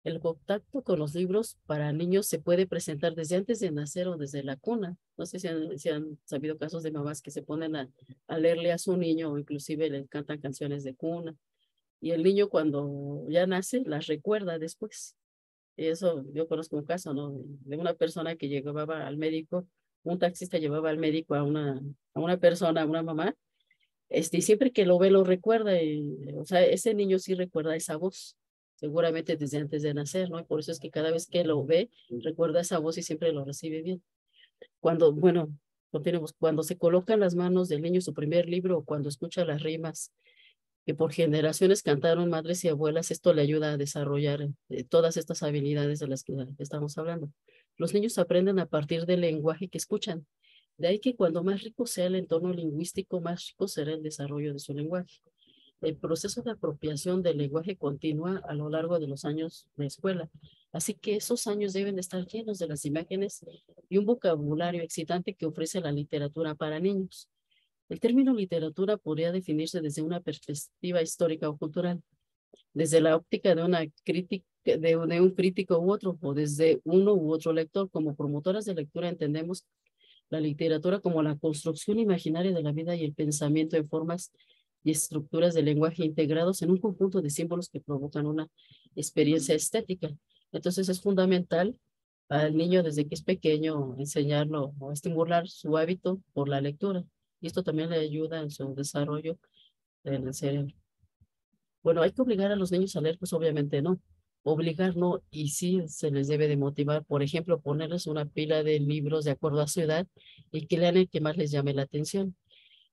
Speaker 2: el contacto con los libros para niños se puede presentar desde antes de nacer o desde la cuna. No sé si han sabido casos de mamás que se ponen a leerle a su niño, o inclusive le cantan canciones de cuna. Y el niño, cuando ya nace, las recuerda después. Eso, yo conozco un caso, ¿no? De una persona que llevaba al médico, un taxista llevaba al médico a una persona, a una mamá, y siempre que lo ve lo recuerda, o sea, ese niño sí recuerda esa voz, seguramente desde antes de nacer, ¿no? Y por eso es que cada vez que lo ve, recuerda esa voz y siempre lo recibe bien. Bueno, continuemos, cuando se coloca en las manos del niño su primer libro, o cuando escucha las rimas que por generaciones cantaron madres y abuelas, esto le ayuda a desarrollar todas estas habilidades de las que estamos hablando. Los niños aprenden a partir del lenguaje que escuchan. De ahí que cuando más rico sea el entorno lingüístico, más rico será el desarrollo de su lenguaje. El proceso de apropiación del lenguaje continúa a lo largo de los años de escuela, así que esos años deben estar llenos de las imágenes y un vocabulario excitante que ofrece la literatura para niños. El término literatura podría definirse desde una perspectiva histórica o cultural, desde la óptica de una crítica, de un crítico u otro, o desde uno u otro lector. Como promotoras de lectura entendemos la literatura como la construcción imaginaria de la vida y el pensamiento en formas y estructuras de lenguaje integrados en un conjunto de símbolos que provocan una experiencia estética. Entonces es fundamental al niño, desde que es pequeño, enseñarlo o estimular su hábito por la lectura. Y esto también le ayuda en su desarrollo del cerebro. Bueno, ¿hay que obligar a los niños a leer? Pues obviamente no. Obligar no, y sí se les debe de motivar. Por ejemplo, ponerles una pila de libros de acuerdo a su edad y que lean el que más les llame la atención.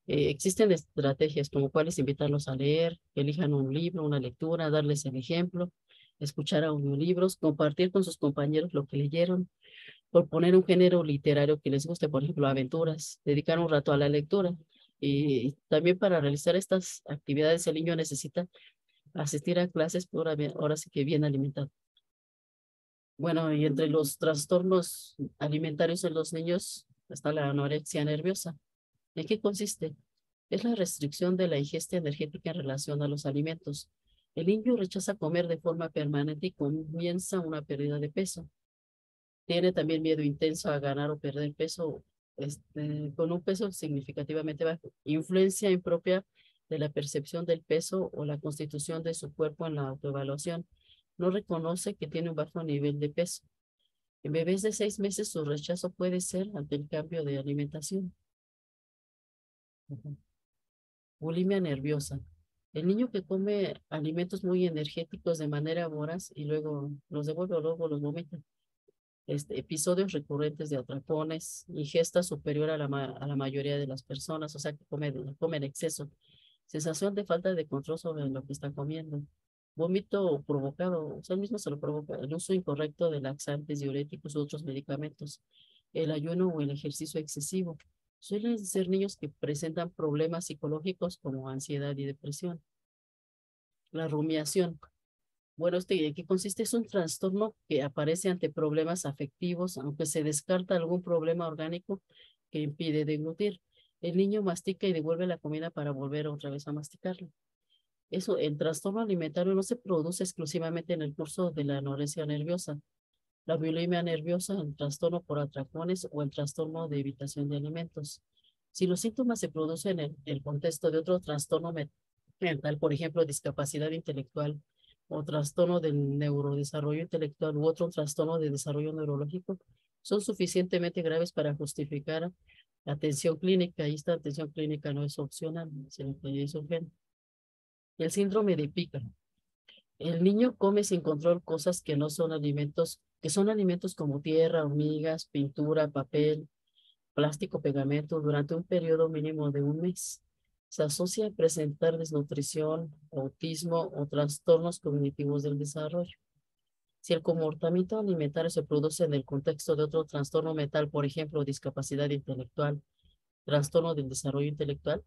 Speaker 2: Existen estrategias como cuáles: invitarlos a leer, que elijan un libro, una lectura, darles el ejemplo, escuchar audiolibros, compartir con sus compañeros lo que leyeron, proponer un género literario que les guste, por ejemplo, aventuras, dedicar un rato a la lectura. Y también, para realizar estas actividades, el niño necesita asistir a clases, ahora sí que bien alimentado. Bueno, y entre los trastornos alimentarios en los niños está la anorexia nerviosa. ¿En qué consiste? Es la restricción de la ingesta energética en relación a los alimentos. El niño rechaza comer de forma permanente y comienza una pérdida de peso. Tiene también miedo intenso a ganar o perder peso, con un peso significativamente bajo. Influencia impropia de la percepción del peso o la constitución de su cuerpo en la autoevaluación. No reconoce que tiene un bajo nivel de peso. En bebés de 6 meses, su rechazo puede ser ante el cambio de alimentación. Bulimia nerviosa. El niño que come alimentos muy energéticos de manera voraz y luego los devuelve o luego los vomita. Episodios recurrentes de atracones, ingesta superior a la mayoría de las personas, o sea, que come en exceso. Sensación de falta de control sobre lo que está comiendo. Vómito provocado, o sea, él mismo se lo provoca. El uso incorrecto de laxantes, diuréticos u otros medicamentos. El ayuno o el ejercicio excesivo. Suelen ser niños que presentan problemas psicológicos como ansiedad y depresión. La rumiación. Bueno, ¿qué consiste? Es un trastorno que aparece ante problemas afectivos, aunque se descarta algún problema orgánico que impide deglutir. El niño mastica y devuelve la comida para volver otra vez a masticarla. Eso, el trastorno alimentario no se produce exclusivamente en el curso de la anorexia nerviosa, la bulimia nerviosa, el trastorno por atracones o el trastorno de evitación de alimentos. Si los síntomas se producen en el contexto de otro trastorno mental, por ejemplo, discapacidad intelectual o trastorno del neurodesarrollo intelectual u otro trastorno de desarrollo neurológico, son suficientemente graves para justificar atención clínica, y esta atención clínica no es opcional, sino que es urgente. El síndrome de Pica. El niño come sin control cosas que no son alimentos, que son alimentos como tierra, hormigas, pintura, papel, plástico, pegamento durante un periodo mínimo de un mes. Se asocia a presentar desnutrición, autismo o trastornos cognitivos del desarrollo. Si el comportamiento alimentario se produce en el contexto de otro trastorno mental, por ejemplo, discapacidad intelectual, trastorno del desarrollo intelectual,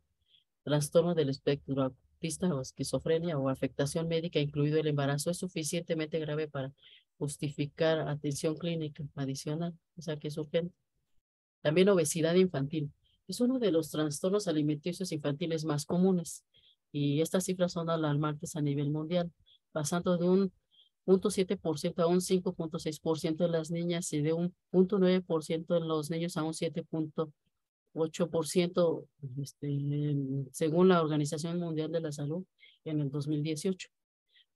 Speaker 2: trastorno del espectro autista o esquizofrenia o afectación médica, incluido el embarazo, es suficientemente grave para justificar atención clínica adicional, o sea que es urgente. También obesidad infantil. Es uno de los trastornos alimenticios infantiles más comunes y estas cifras son alarmantes a nivel mundial, pasando de un 0.7% a un 5.6% en las niñas y de un 0.9% en los niños a un 7.8%, según la Organización Mundial de la Salud en el 2018.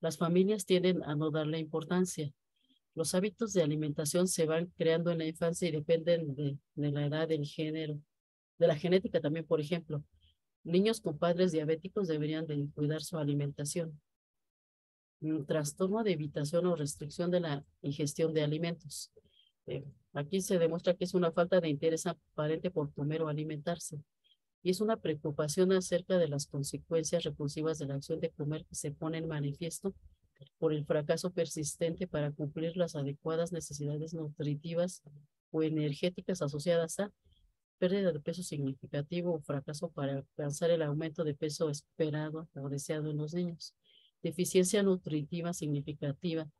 Speaker 2: Las familias tienden a no darle importancia. Los hábitos de alimentación se van creando en la infancia y dependen de la edad, del género, de la genética también, por ejemplo. Niños con padres diabéticos deberían de cuidar su alimentación. Trastorno de evitación o restricción de la ingestión de alimentos. Eh, Aquí se demuestra que es una falta de interés aparente por comer o alimentarse y es una preocupación acerca de las consecuencias repulsivas de la acción de comer que se pone en manifiesto por el fracaso persistente para cumplir las adecuadas necesidades nutritivas o energéticas asociadas a pérdida de peso significativo o fracaso para alcanzar el aumento de peso esperado o deseado en los niños, deficiencia nutritiva significativa,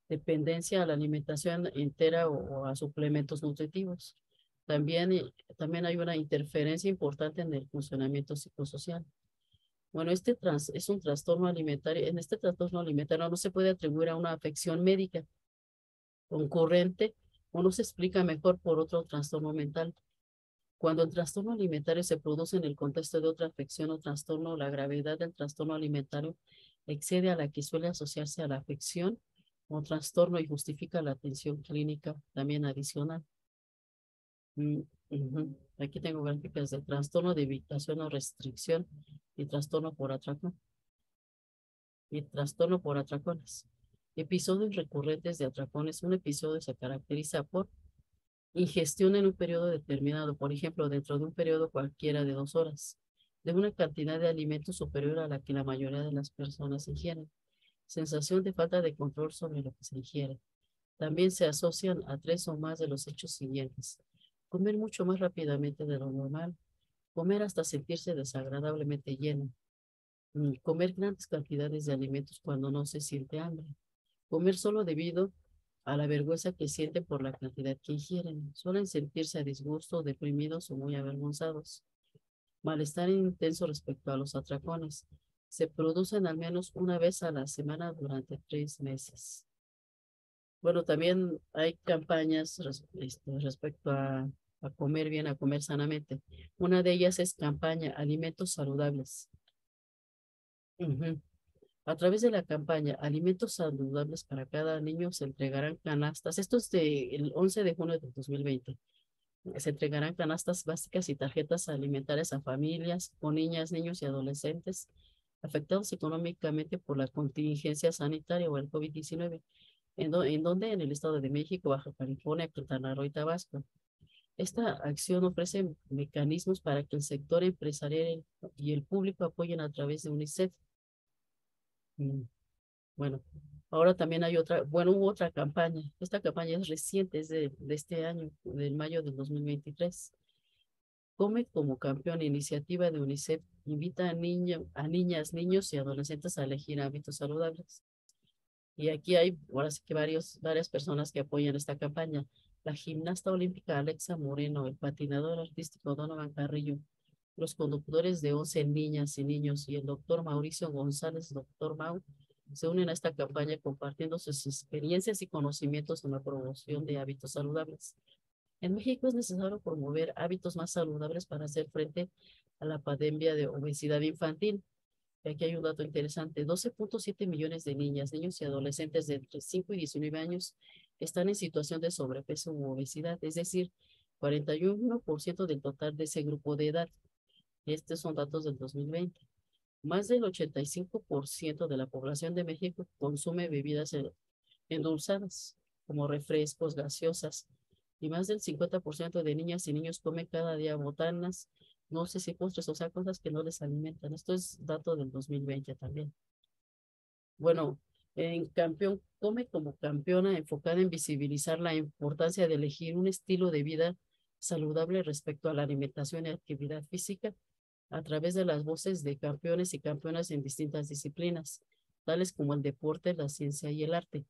Speaker 2: dependencia a la alimentación entera o a suplementos nutritivos. También hay una interferencia importante en el funcionamiento psicosocial. Bueno, es un trastorno alimentario. En este trastorno alimentario no se puede atribuir a una afección médica concurrente o no se explica mejor por otro trastorno mental. Cuando el trastorno alimentario se produce en el contexto de otra afección o trastorno, la gravedad del trastorno alimentario excede a la que suele asociarse a la afección o trastorno y justifica la atención clínica también adicional. Aquí tengo gráficas de trastorno de evitación o restricción y trastorno por atracón y trastorno por atracones. Episodios recurrentes de atracones. Un episodio se caracteriza por ingestión en un periodo determinado, por ejemplo, dentro de un periodo cualquiera de 2 horas, de una cantidad de alimentos superior a la que la mayoría de las personas ingieren. Sensación de falta de control sobre lo que se ingiere. También se asocian a 3 o más de los hechos siguientes. Comer mucho más rápidamente de lo normal, comer hasta sentirse desagradablemente lleno, comer grandes cantidades de alimentos cuando no se siente hambre, comer solo debido a la vergüenza que sienten por la cantidad que ingieren. Suelen sentirse a disgusto, deprimidos o muy avergonzados. Malestar intenso respecto a los atracones. Se producen al menos una vez a la semana durante 3 meses. Bueno, también hay campañas respecto a comer bien, a comer sanamente. Una de ellas es campaña Alimentos Saludables. Ujú. A través de la campaña Alimentos Saludables para cada niño se entregarán canastas. Esto es del 11 de junio de 2020. Se entregarán canastas básicas y tarjetas alimentarias a familias con niñas, niños y adolescentes afectados económicamente por la contingencia sanitaria o el COVID-19. ¿En dónde? En el Estado de México, Baja California, Quintana Roo y Tabasco. Esta acción ofrece mecanismos para que el sector empresarial y el público apoyen a través de UNICEF. Mm, Bueno, ahora también hay otra, bueno, hubo otra campaña. Esta campaña es reciente, es de este año, del mayo del 2023. Come como campeón, iniciativa de UNICEF, invita a niñas, niños y adolescentes a elegir hábitos saludables. Y aquí hay, ahora sí que varias personas que apoyan esta campaña. La gimnasta olímpica Alexa Moreno, el patinador artístico Donovan Carrillo, los conductores de 11 niñas y niños y el doctor Mauricio González, doctor Mau, se unen a esta campaña compartiendo sus experiencias y conocimientos en la promoción de hábitos saludables. En México es necesario promover hábitos más saludables para hacer frente a la pandemia de obesidad infantil. Aquí hay un dato interesante: 12.7 millones de niñas, niños y adolescentes de entre 5 y 19 años están en situación de sobrepeso u obesidad, es decir, 41% del total de ese grupo de edad. Estos son datos del 2020. Más del 85% de la población de México consume bebidas endulzadas, como refrescos, gaseosas, y más del 50% de niñas y niños comen cada día botanas, dulces y postres, o sea, cosas que no les alimentan. Esto es dato del 2020 también. Bueno, en Campeón Come como campeona, enfocada en visibilizar la importancia de elegir un estilo de vida saludable respecto a la alimentación y actividad física a través de las voces de campeones y campeonas en distintas disciplinas, tales como el deporte, la ciencia y el arte.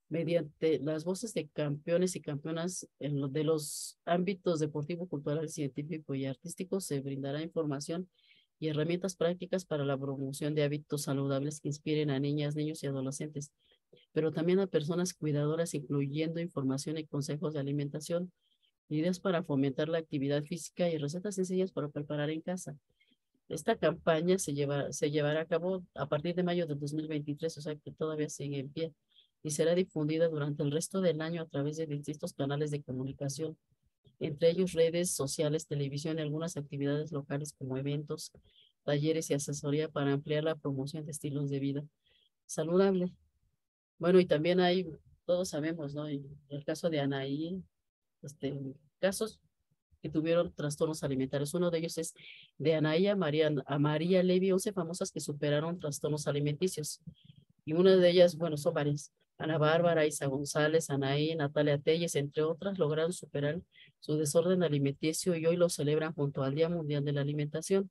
Speaker 2: Mediante las voces de campeones y campeonas de los ámbitos deportivo, cultural, científico y artístico, se brindará información y herramientas prácticas para la promoción de hábitos saludables que inspiren a niñas, niños y adolescentes, pero también a personas cuidadoras, incluyendo información y consejos de alimentación, ideas para fomentar la actividad física y recetas sencillas para preparar en casa. Esta campaña se llevará a cabo a partir de mayo de 2023, o sea que todavía sigue en pie, y será difundida durante el resto del año a través de distintos canales de comunicación, entre ellos redes sociales, televisión y algunas actividades locales como eventos, talleres y asesoría para ampliar la promoción de estilos de vida saludable. Bueno, y también hay, todos sabemos, ¿no? En el caso de Anaí, casos que tuvieron trastornos alimentarios. Uno de ellos es de Anaya a María Levy, 11 famosas que superaron trastornos alimenticios. Y una de ellas, bueno, son varias. Ana Bárbara, Isa González, Anaí, Natalia Telles, entre otras, lograron superar su desorden alimenticio y hoy lo celebran junto al Día Mundial de la Alimentación.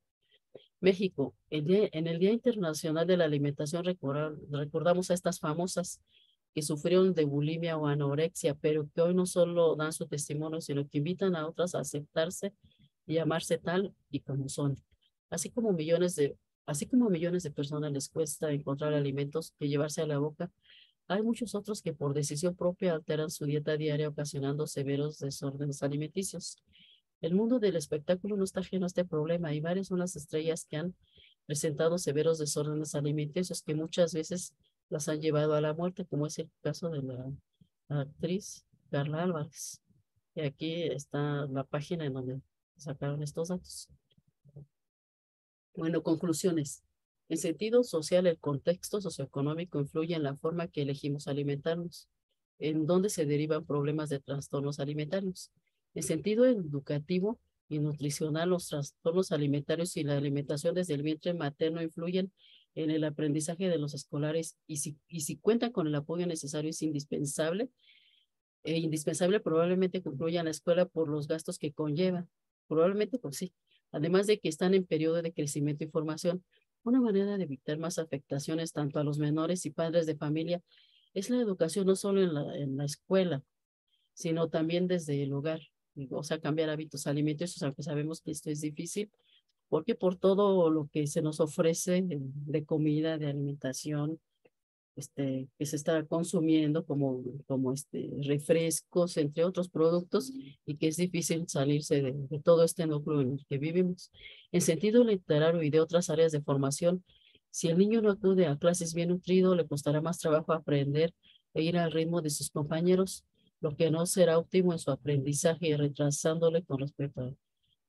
Speaker 2: México, en el Día Internacional de la Alimentación recordamos a estas famosas que sufrieron de bulimia o anorexia, pero que hoy no solo dan su testimonio, sino que invitan a otras a aceptarse y amarse tal y como son. Así como así como a millones de personas les cuesta encontrar alimentos que llevarse a la boca, hay muchos otros que por decisión propia alteran su dieta diaria, ocasionando severos desórdenes alimenticios. El mundo del espectáculo no está ajeno a este problema y varias son las estrellas que han presentado severos desórdenes alimenticios que muchas veces las han llevado a la muerte, como es el caso de la actriz Carla Álvarez. Y aquí está la página en donde sacaron estos datos. Bueno, conclusiones. En sentido social, el contexto socioeconómico influye en la forma que elegimos alimentarnos, en donde se derivan problemas de trastornos alimentarios. En sentido educativo y nutricional, los trastornos alimentarios y la alimentación desde el vientre materno influyen en el aprendizaje de los escolares y si cuentan con el apoyo necesario es indispensable probablemente concluyan la escuela por los gastos que conlleva. Probablemente pues sí. Además de que están en periodo de crecimiento y formación, una manera de evitar más afectaciones tanto a los menores y padres de familia Es la educación no solo en la escuela, sino también desde el hogar. O sea, cambiar hábitos alimenticios, aunque sabemos que esto es difícil, porque por todo lo que se nos ofrece de comida, de alimentación, que se está consumiendo como refrescos, entre otros productos, y que es difícil salirse de todo este núcleo en el que vivimos. En sentido literario y de otras áreas de formación, si el niño no acude a clases bien nutrido, le costará más trabajo aprender e ir al ritmo de sus compañeros, lo que no será óptimo en su aprendizaje, retrasándole con respecto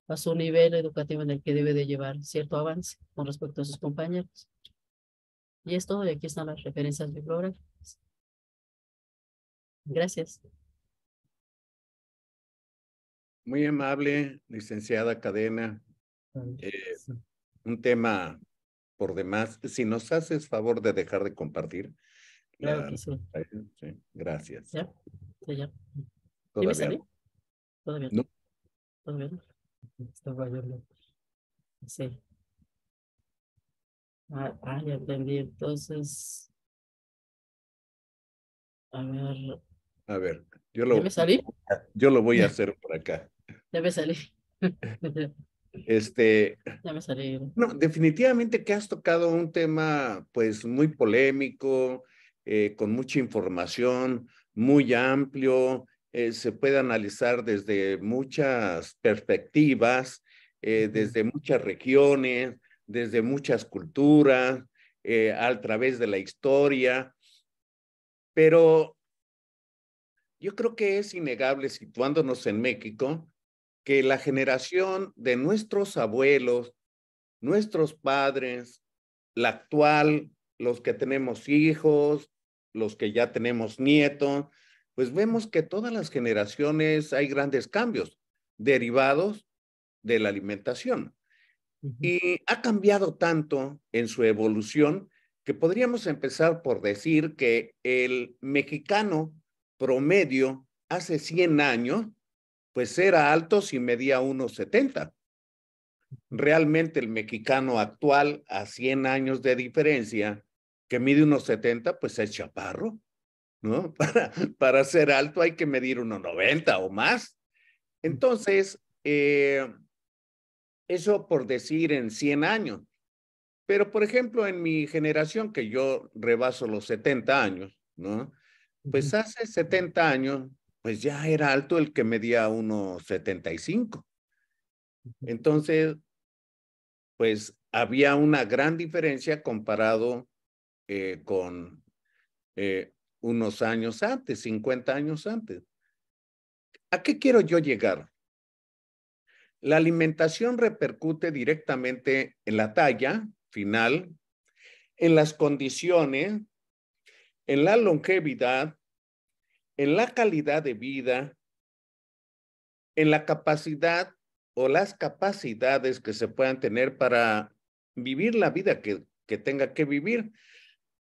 Speaker 2: a su nivel educativo en el que debe de llevar cierto avance con respecto a sus compañeros. Y esto, y aquí están las referencias bibliográficas. Gracias.
Speaker 1: Muy amable, licenciada Cadena.
Speaker 2: Sí,
Speaker 1: Un tema por demás. Si nos haces favor de dejar de compartir
Speaker 2: claro
Speaker 1: la...
Speaker 2: que sí.
Speaker 1: Sí, gracias.
Speaker 2: ¿Ya? Sí, ya. ¿Sí me
Speaker 1: Todavía
Speaker 2: salí?
Speaker 1: no.
Speaker 2: Todavía no.
Speaker 1: No,
Speaker 2: Todavía no. Estaba yo. Sí. Ya entendí. Entonces, a ver,
Speaker 1: a ver,
Speaker 2: ¿ya me salí?
Speaker 1: yo lo voy a hacer por acá.
Speaker 2: Ya me salí.
Speaker 1: Este,
Speaker 2: Ya me salí.
Speaker 1: no, definitivamente que has tocado un tema pues muy polémico, con mucha información, muy amplio, se puede analizar desde muchas perspectivas, desde muchas regiones, desde muchas culturas, a través de la historia, pero yo creo que es innegable, situándonos en México, que la generación de nuestros abuelos, nuestros padres, la actual, los que tenemos hijos, los que ya tenemos nietos, pues vemos que todas las generaciones hay grandes cambios derivados de la alimentación. Y ha cambiado tanto en su evolución que podríamos empezar por decir que el mexicano promedio hace 100 años, pues era alto si medía 1,70. Realmente el mexicano actual, a 100 años de diferencia, que mide 1,70, pues es chaparro, ¿no? Para ser alto hay que medir 1,90 o más. Entonces, eso por decir en 100 años. Pero, por ejemplo, en mi generación, que yo rebaso los 70 años, ¿no? Pues hace 70 años, pues ya era alto el que medía 1,75. Entonces, pues había una gran diferencia comparado con unos años antes, 50 años antes. ¿A qué quiero yo llegar? La alimentación repercute directamente en la talla final, en las condiciones, en la longevidad, en la calidad de vida, en la capacidad o las capacidades que se puedan tener para vivir la vida que tenga que vivir.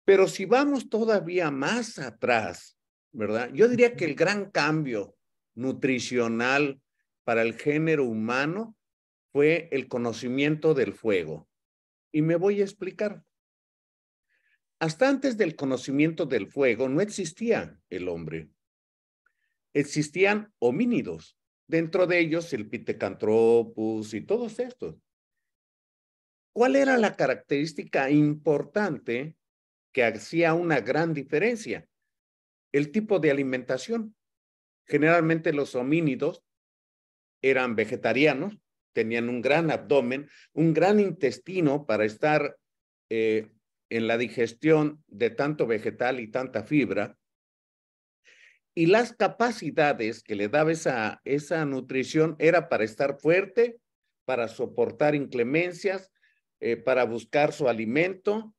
Speaker 1: Pero si vamos todavía más atrás, ¿verdad? Yo diría que el gran cambio nutricional para el género humano fue el conocimiento del fuego. Y me voy a explicar. Hasta antes del conocimiento del fuego no existía el hombre. Existían homínidos, dentro de ellos el Pithecanthropus y todos estos. ¿Cuál era la característica importante que hacía una gran diferencia? El tipo de alimentación. Generalmente los homínidos eran vegetarianos, tenían un gran abdomen, un gran intestino para estar en la digestión de tanto vegetal y tanta fibra, y las capacidades que le daba esa nutrición era para estar fuerte, para soportar inclemencias, para buscar su alimento,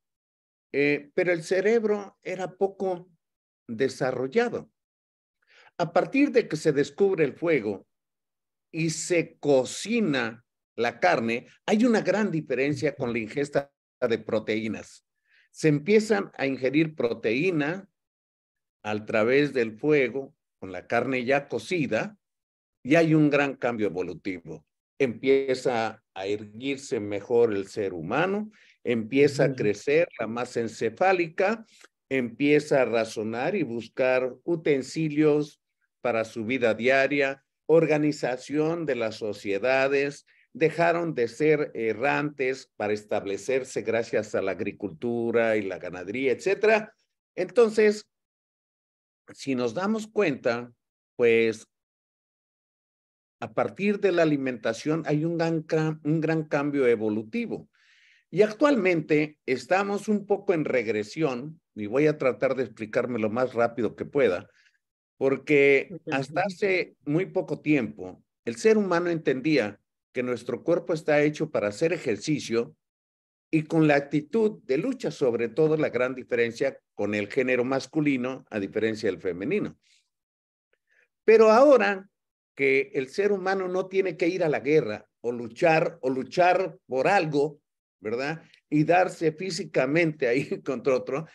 Speaker 1: pero el cerebro era poco desarrollado. A partir de que se descubre el fuego y se cocina la carne, hay una gran diferencia con la ingesta de proteínas. Se empiezan a ingerir proteína a través del fuego, con la carne ya cocida, y hay un gran cambio evolutivo. Empieza a erguirse mejor el ser humano, empieza a crecer la masa encefálica, empieza a razonar y buscar utensilios para su vida diaria, organización de las sociedades, dejaron de ser errantes para establecerse gracias a la agricultura y la ganadería, etcétera. Entonces, si nos damos cuenta, pues a partir de la alimentación hay un gran cambio evolutivo. Y actualmente estamos un poco en regresión, y voy a tratar de explicarme lo más rápido que pueda, porque hasta hace muy poco tiempo el ser humano entendía que nuestro cuerpo está hecho para hacer ejercicio y con la actitud de lucha, sobre todo la gran diferencia con el género masculino a diferencia del femenino. Pero ahora que el ser humano no tiene que ir a la guerra o luchar por algo, ¿verdad? Y darse físicamente ahí contra otro.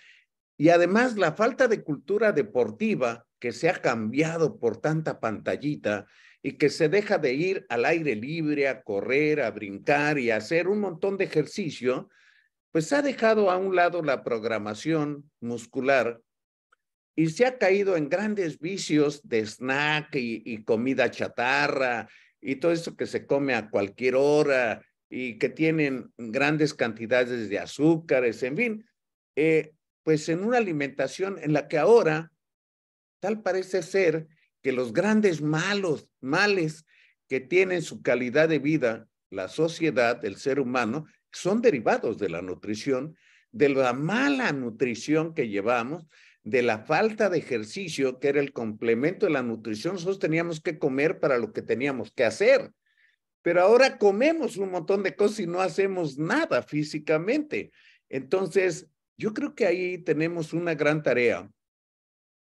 Speaker 1: Y además la falta de cultura deportiva que se ha cambiado por tanta pantallita y que se deja de ir al aire libre, a correr, a brincar y a hacer un montón de ejercicio, pues ha dejado a un lado la programación muscular y se ha caído en grandes vicios de snack y comida chatarra y todo eso que se come a cualquier hora y que tienen grandes cantidades de azúcares, en fin, pues en una alimentación en la que ahora tal parece ser que los grandes males que tienen su calidad de vida, la sociedad, el ser humano, son derivados de la nutrición, de la mala nutrición que llevamos, de la falta de ejercicio, que era el complemento de la nutrición. Nosotros teníamos que comer para lo que teníamos que hacer, pero ahora comemos un montón de cosas y no hacemos nada físicamente. Entonces, yo creo que ahí tenemos una gran tarea.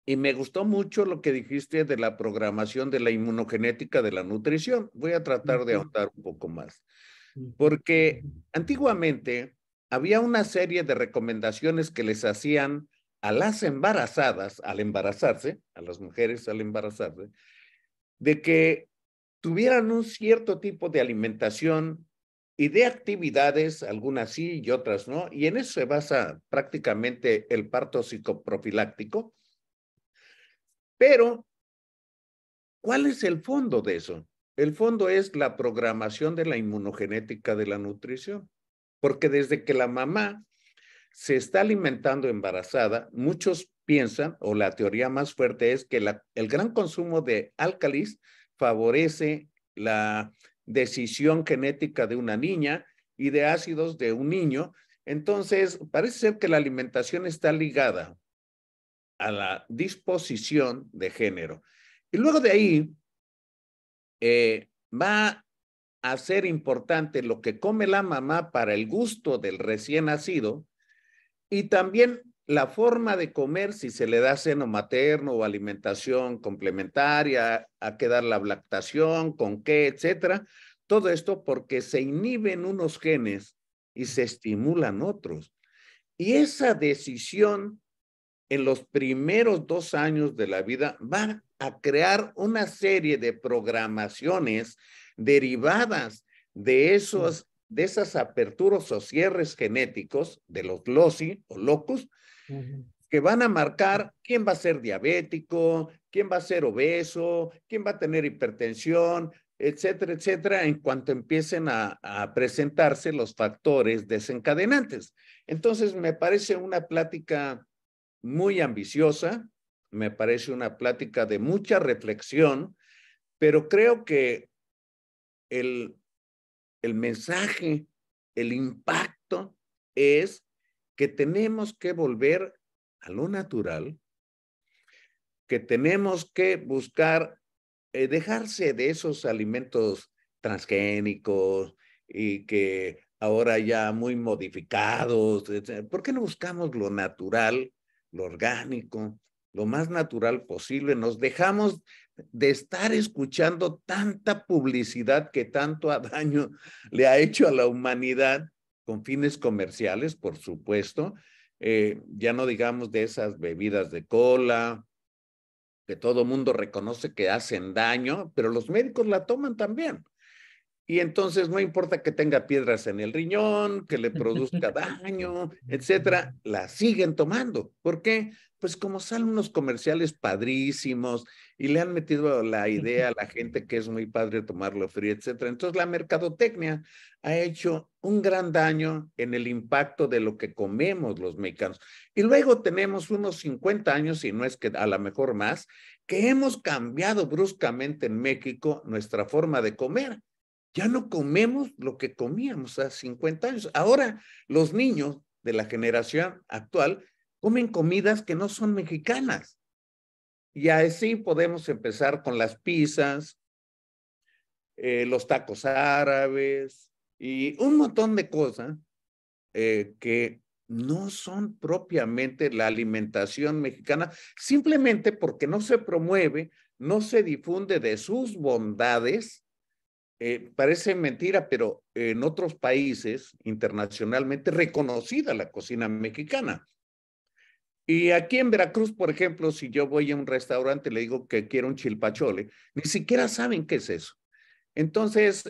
Speaker 1: Y me gustó mucho lo que dijiste de la programación de la inmunogenética de la nutrición. Voy a tratar de ahondar un poco más, porque antiguamente había una serie de recomendaciones que les hacían a las embarazadas, al embarazarse, a las mujeres al embarazarse, de que tuvieran un cierto tipo de alimentación y de actividades, algunas sí y otras no, y en eso se basa prácticamente el parto psicoprofiláctico. Pero, ¿cuál es el fondo de eso? El fondo es la programación de la inmunogenética de la nutrición, porque desde que la mamá se está alimentando embarazada, muchos piensan, o la teoría más fuerte es que el gran consumo de álcalis favorece la decisión genética de una niña y de ácidos de un niño. Entonces, parece ser que la alimentación está ligada a la disposición de género. Y luego de ahí va a ser importante lo que come la mamá para el gusto del recién nacido y también la forma de comer, si se le da seno materno o alimentación complementaria, a qué dar la lactación, con qué, etcétera. Todo esto porque se inhiben unos genes y se estimulan otros. Y esa decisión en los primeros 2 años de la vida va a crear una serie de programaciones derivadas de esas aperturas o cierres genéticos de los loci o locus que van a marcar quién va a ser diabético, quién va a ser obeso, quién va a tener hipertensión, etcétera, etcétera, en cuanto empiecen a presentarse los factores desencadenantes. Entonces, me parece una plática muy ambiciosa, me parece una plática de mucha reflexión, pero creo que el, el mensaje, el impacto es que tenemos que volver a lo natural, que tenemos que buscar dejarse de esos alimentos transgénicos y que ahora ya muy modificados. Etc. ¿Por qué no buscamos lo natural, lo orgánico, lo más natural posible? Nos dejamos de estar escuchando tanta publicidad que tanto daño le ha hecho a la humanidad con fines comerciales, por supuesto. Ya no digamos de esas bebidas de cola, que todo mundo reconoce que hacen daño, pero los médicos la toman también. Y entonces no importa que tenga piedras en el riñón, que le produzca daño, etcétera, la siguen tomando. ¿Por qué? Pues como salen unos comerciales padrísimos y le han metido la idea a la gente que es muy padre tomarlo frío, etcétera. Entonces la mercadotecnia ha hecho un gran daño en el impacto de lo que comemos los mexicanos. Y luego tenemos unos 50 años, y no es que a lo mejor más, que hemos cambiado bruscamente en México nuestra forma de comer. Ya no comemos lo que comíamos hace 50 años. Ahora los niños de la generación actual comen comidas que no son mexicanas. Y así podemos empezar con las pizzas, los tacos árabes y un montón de cosas que no son propiamente la alimentación mexicana, simplemente porque no se promueve, no se difunde de sus bondades. Parece mentira, pero en otros países internacionalmente reconocida la cocina mexicana. Y aquí en Veracruz, por ejemplo, si yo voy a un restaurante y le digo que quiero un chilpachole, ni siquiera saben qué es eso. Entonces,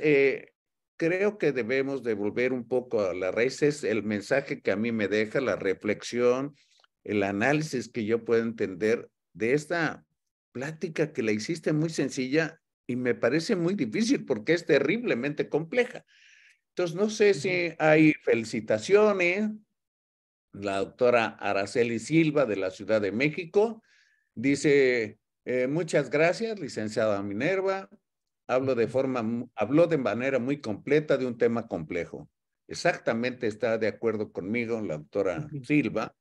Speaker 1: creo que debemos devolver un poco a las raíces el mensaje que a mí me deja, la reflexión, el análisis que yo puedo entender de esta plática que la hiciste muy sencilla y me parece muy difícil porque es terriblemente compleja. Entonces, no sé si hay felicitaciones. La doctora Araceli Silva de la Ciudad de México dice, muchas gracias, licenciada Minerva. Habló de manera muy completa de un tema complejo. Exactamente está de acuerdo conmigo la doctora Silva.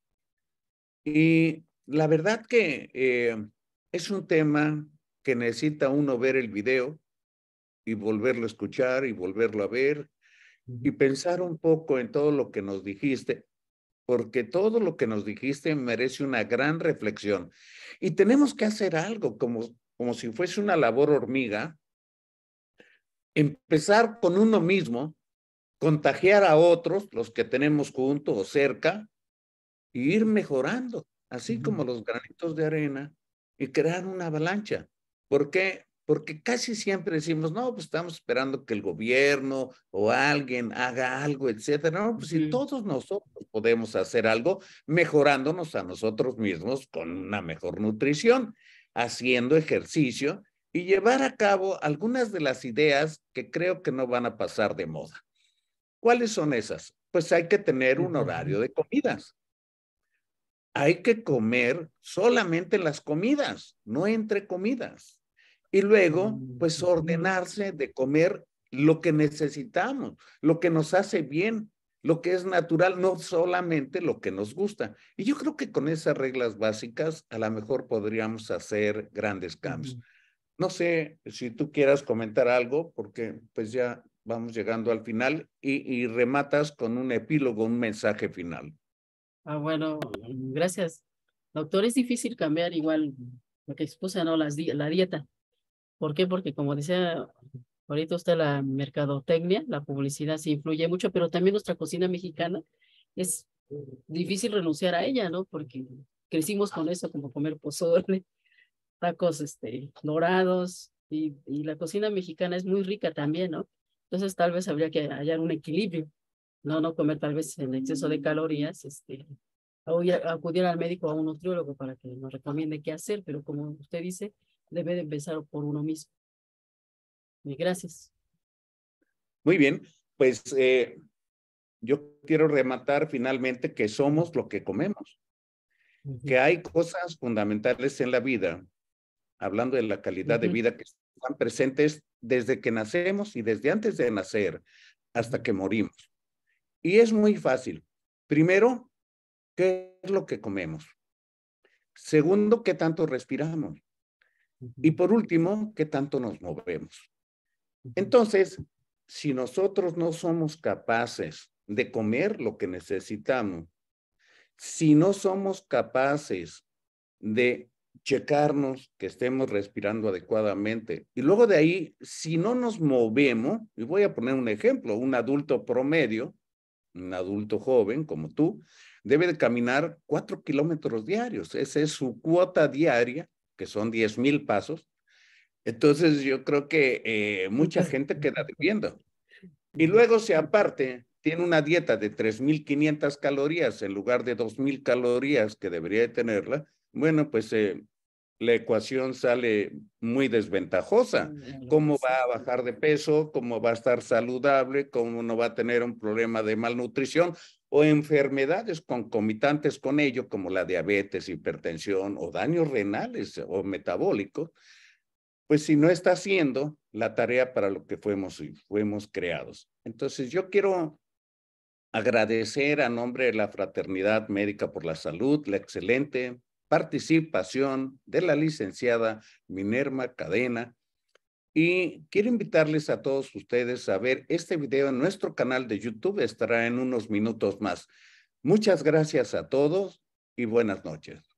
Speaker 1: Y la verdad que es un tema que necesita uno ver el video y volverlo a escuchar y volverlo a ver y pensar un poco en todo lo que nos dijiste, porque todo lo que nos dijiste merece una gran reflexión. Y tenemos que hacer algo como si fuese una labor hormiga, empezar con uno mismo, contagiar a otros, los que tenemos junto o cerca, e ir mejorando, así como los granitos de arena, y crear una avalancha. ¿Por qué? Porque casi siempre decimos, no, pues estamos esperando que el gobierno o alguien haga algo, etcétera. No, pues si todos nosotros podemos hacer algo mejorándonos a nosotros mismos con una mejor nutrición, haciendo ejercicio y llevar a cabo algunas de las ideas que creo que no van a pasar de moda. ¿Cuáles son esas? Pues hay que tener un horario de comidas. Hay que comer solamente las comidas, no entre comidas. Y luego, pues ordenarse de comer lo que necesitamos, lo que nos hace bien, lo que es natural, no solamente lo que nos gusta. Y yo creo que con esas reglas básicas a lo mejor podríamos hacer grandes cambios. No sé si tú quieras comentar algo, porque pues ya vamos llegando al final y rematas con un epílogo, un mensaje final.
Speaker 2: Bueno, gracias. Doctor, es difícil cambiar igual lo que expuse, ¿no? La dieta. ¿Por qué? Porque como decía, ahorita está la mercadotecnia, la publicidad sí influye mucho, pero también nuestra cocina mexicana es difícil renunciar a ella, ¿no? Porque crecimos con eso, como comer pozole, tacos dorados, y la cocina mexicana es muy rica también, ¿no? Entonces tal vez habría que hallar un equilibrio, no comer tal vez en exceso de calorías, o acudir al médico o a un nutriólogo para que nos recomiende qué hacer, pero como usted dice, debe de empezar por uno mismo. Y gracias.
Speaker 1: Muy bien, pues yo quiero rematar finalmente que somos lo que comemos, que hay cosas fundamentales en la vida, hablando de la calidad de vida, que están presentes desde que nacemos y desde antes de nacer hasta que morimos. Y es muy fácil. Primero, ¿qué es lo que comemos? Segundo, ¿qué tanto respiramos? Y por último, ¿qué tanto nos movemos? Entonces, si nosotros no somos capaces de comer lo que necesitamos, si no somos capaces de checarnos que estemos respirando adecuadamente, y luego de ahí, si no nos movemos, y voy a poner un ejemplo, un adulto promedio, un adulto joven como tú, debe de caminar 4 kilómetros diarios. Esa es su cuota diaria, que son 10,000 pasos, Entonces yo creo que mucha gente queda debiendo. Y luego, si aparte tiene una dieta de 3.500 calorías en lugar de 2.000 calorías que debería de tenerla, bueno, pues la ecuación sale muy desventajosa. ¿Cómo va a bajar de peso? ¿Cómo va a estar saludable? ¿Cómo no va a tener un problema de malnutrición o enfermedades concomitantes con ello, como la diabetes, hipertensión o daños renales o metabólicos? Pues si no está haciendo la tarea para lo que fuimos creados. Entonces yo quiero agradecer a nombre de la Fraternidad Médica por la Salud la excelente participación de la licenciada Minerva Cadena y quiero invitarles a todos ustedes a ver este video en nuestro canal de YouTube, estará en unos minutos más. Muchas gracias a todos y buenas noches.